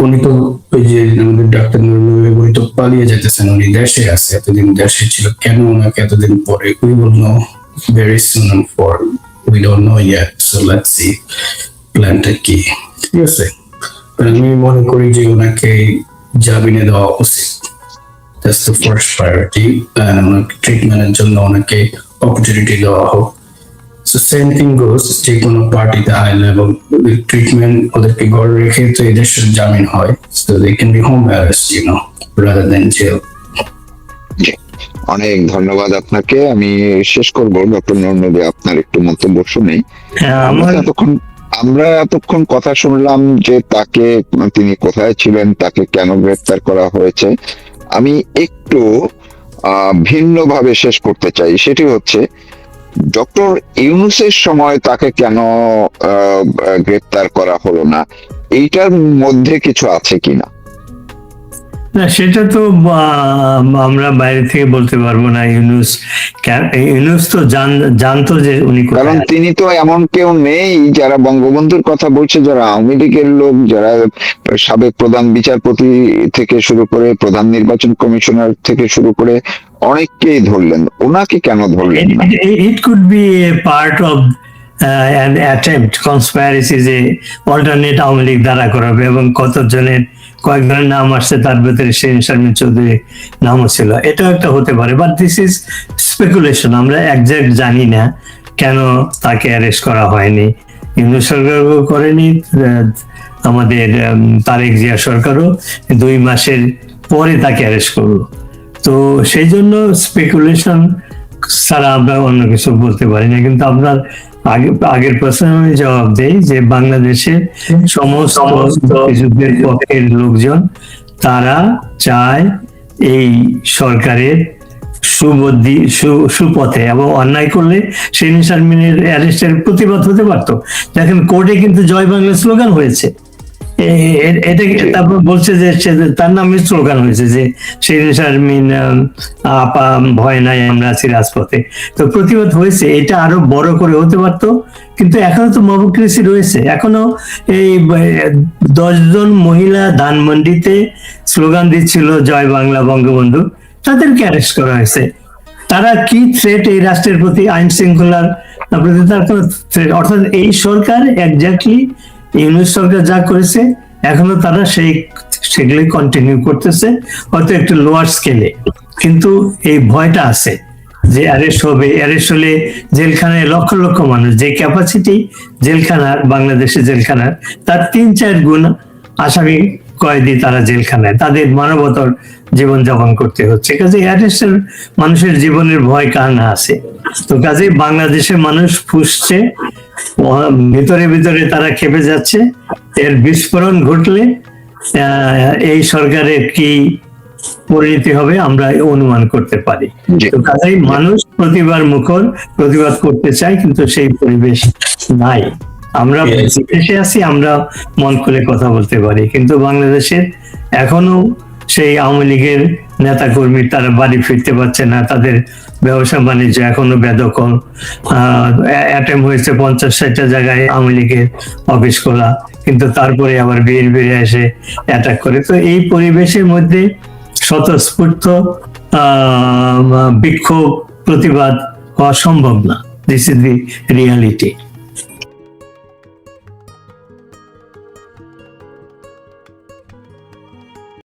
উনি তো ওই যে আমাদের ডাক্তার উনি তো পালিয়ে যেতেছেন, উনি দেশে আছে, এতদিন দেশে ছিল, কেন ওনাকে এতদিন পরে? We will know very soon and for we don't know yet, so let's see প্ল্যানটা কি, ঠিক আছে? আমি মনে করি যে ওনাকে জামিনে দেওয়া উচিত, that's the first priority, and ওনাকে ট্রিটমেন্টের জন্য ওনাকে অপরচুনিটি দেওয়া হোক। So same thing goes, যে কোনো পার্টিতে হাই লেভেল ট্রিটমেন্ট ওদেরকে ঘরে রেখে তো এদের জামিন হয়, so they can be home arrest, rather than jail. অনেক ধন্যবাদ আপনাকে। আমি শেষ করবো ডক্টর নূর নবী, আপনার একটু মন্তব্য শুনেই। আমরা এতক্ষণ কথা শুনলাম যে তিনি কোথায় ছিলেন, তাকে কেন গ্রেফতার করা হয়েছে। আমি একটু ভিন্নভাবে শেষ করতে চাই, সেটি হচ্ছে ডক্টর ইউনূসের সময় তাকে কেন গ্রেফতার করা হলো না, এইটার মধ্যে কিছু আছে কিনা? না, সেটা তো আমরা বাইরে থেকে বলতে পারবো না। ইউনূস তো জানতো যে উনি কারণ কোথায় আছেন। তিনি তো এমন কেউ নেই যারা বঙ্গবন্ধুর কথা বলছে, যারা আওয়ামী লীগের লোক, যারা সাবেক প্রধান বিচারপতি থেকে শুরু করে প্রধান নির্বাচন কমিশনার থেকে শুরু করে অনেককেই ধরলেন, ওনাকে কেন ধরলেন না? It could be a part of an attempt, conspiracy, যে অল্টারনেট আওয়ামী লীগ দ্বারা করাবে, এবং কয়েকজনের নাম আসছে, তার ভিতরে শিরীন শারমিন চৌধুরীর নামও ছিল। এটাও একটা হতে পারে, বাট দিস ইজ স্পেকুলেশন। আমরা একজ্যাক্ট জানি না কেন তাকে অ্যারেস্ট করা হয়নি। ইউনূস সরকারও করেনি, আমাদের তারেক জিয়া সরকারও 2 মাসের পরে তাকে অ্যারেস্ট করলো। তো সেই জন্য স্পেকুলেশন ছাড়া আমরা অন্য কিছু বলতে পারি না। কিন্তু আপনার আগের প্রশ্নের আমি জবাব দেই যে বাংলাদেশের সমস্ত যুদ্ধের পক্ষের লোকজন তারা চায় এই সরকারের সুপথে, এবং অন্যায় করলে শিরীন শারমিনের অ্যারেস্টের প্রতিবাদ হতে পারতো। দেখেন, কোর্টে কিন্তু জয় বাংলা স্লোগান হয়েছে। এটা তারপর বলছে যে তার নামে স্লোগান হয়েছে যে শিরীন শারমিন আপা ভয় নাই, আমরা আছি রাজপথে। তো প্রতিবাদ হয়েছে, এটা আরো বড় করে হতে পারতো। কিন্তু এখনো তো মবক্রেসি রয়েছে। এখনো এই 10 জন মহিলা ধানমন্ডিতে স্লোগান দিচ্ছিল জয় বাংলা বঙ্গবন্ধু, তাদেরকে অ্যারেস্ট করা হয়েছে। তারা কি থ্রেট এই রাষ্ট্রের প্রতি, আইন শৃঙ্খলার প্রতি তার কোনো থ্রেট? অর্থাৎ এই সরকার এক্স্যাক্টলি ইউনূস সরকার যা করেছে এখনো তারা সেগুলি কন্টিনিউ করতেছে, হয়তো একটু লোয়ার স্কেলে। কিন্তু এই ভয়টা আছে যে অ্যারেস্ট হবে, অ্যারেস্ট হলে জেলখানায় লক্ষ লক্ষ মানুষ, যে ক্যাপাসিটি জেলখানার, বাংলাদেশের জেলখানার তার 3-4 গুণ আসামি কয়েদি তারা জেলখানায়, তাদের মানবতর জীবনযাপন করতে হচ্ছে। কাজে অ্যারেস্টের মানুষের জীবনের ভয় কার না আছে? তো কাজে বাংলাদেশের মানুষ ফুসছে, ভিতরে ভিতরে তারা খেপে যাচ্ছে। এর বিস্ফোরণ ঘটলে এই সরকারের কি পরিণতি হবে আমরা অনুমান করতে পারি। তো কাজেই মানুষ প্রতিবাদ করতে চায়, কিন্তু সেই পরিবেশ নাই। আমরা দেশে আছি, আমরা মন খুলে কথা বলতে পারি, কিন্তু বাংলাদেশের এখনো সেই আওয়ামী লীগের নেতা কর্মী তারা বাড়ি ফিরতে পারছে না, তাদের ব্যবসা বাণিজ্য এখনো বেদখল। অ্যাটেম্প হয়েছে 50-60টা জায়গায় আওয়ামী লীগের অফিস খোলা, কিন্তু তারপরে আবার বিএনপি এসে অ্যাটাক করে। তো এই পরিবেশের মধ্যে স্বতঃস্ফূর্ত বিক্ষোভ প্রতিবাদ হওয়া সম্ভব না। This is the reality.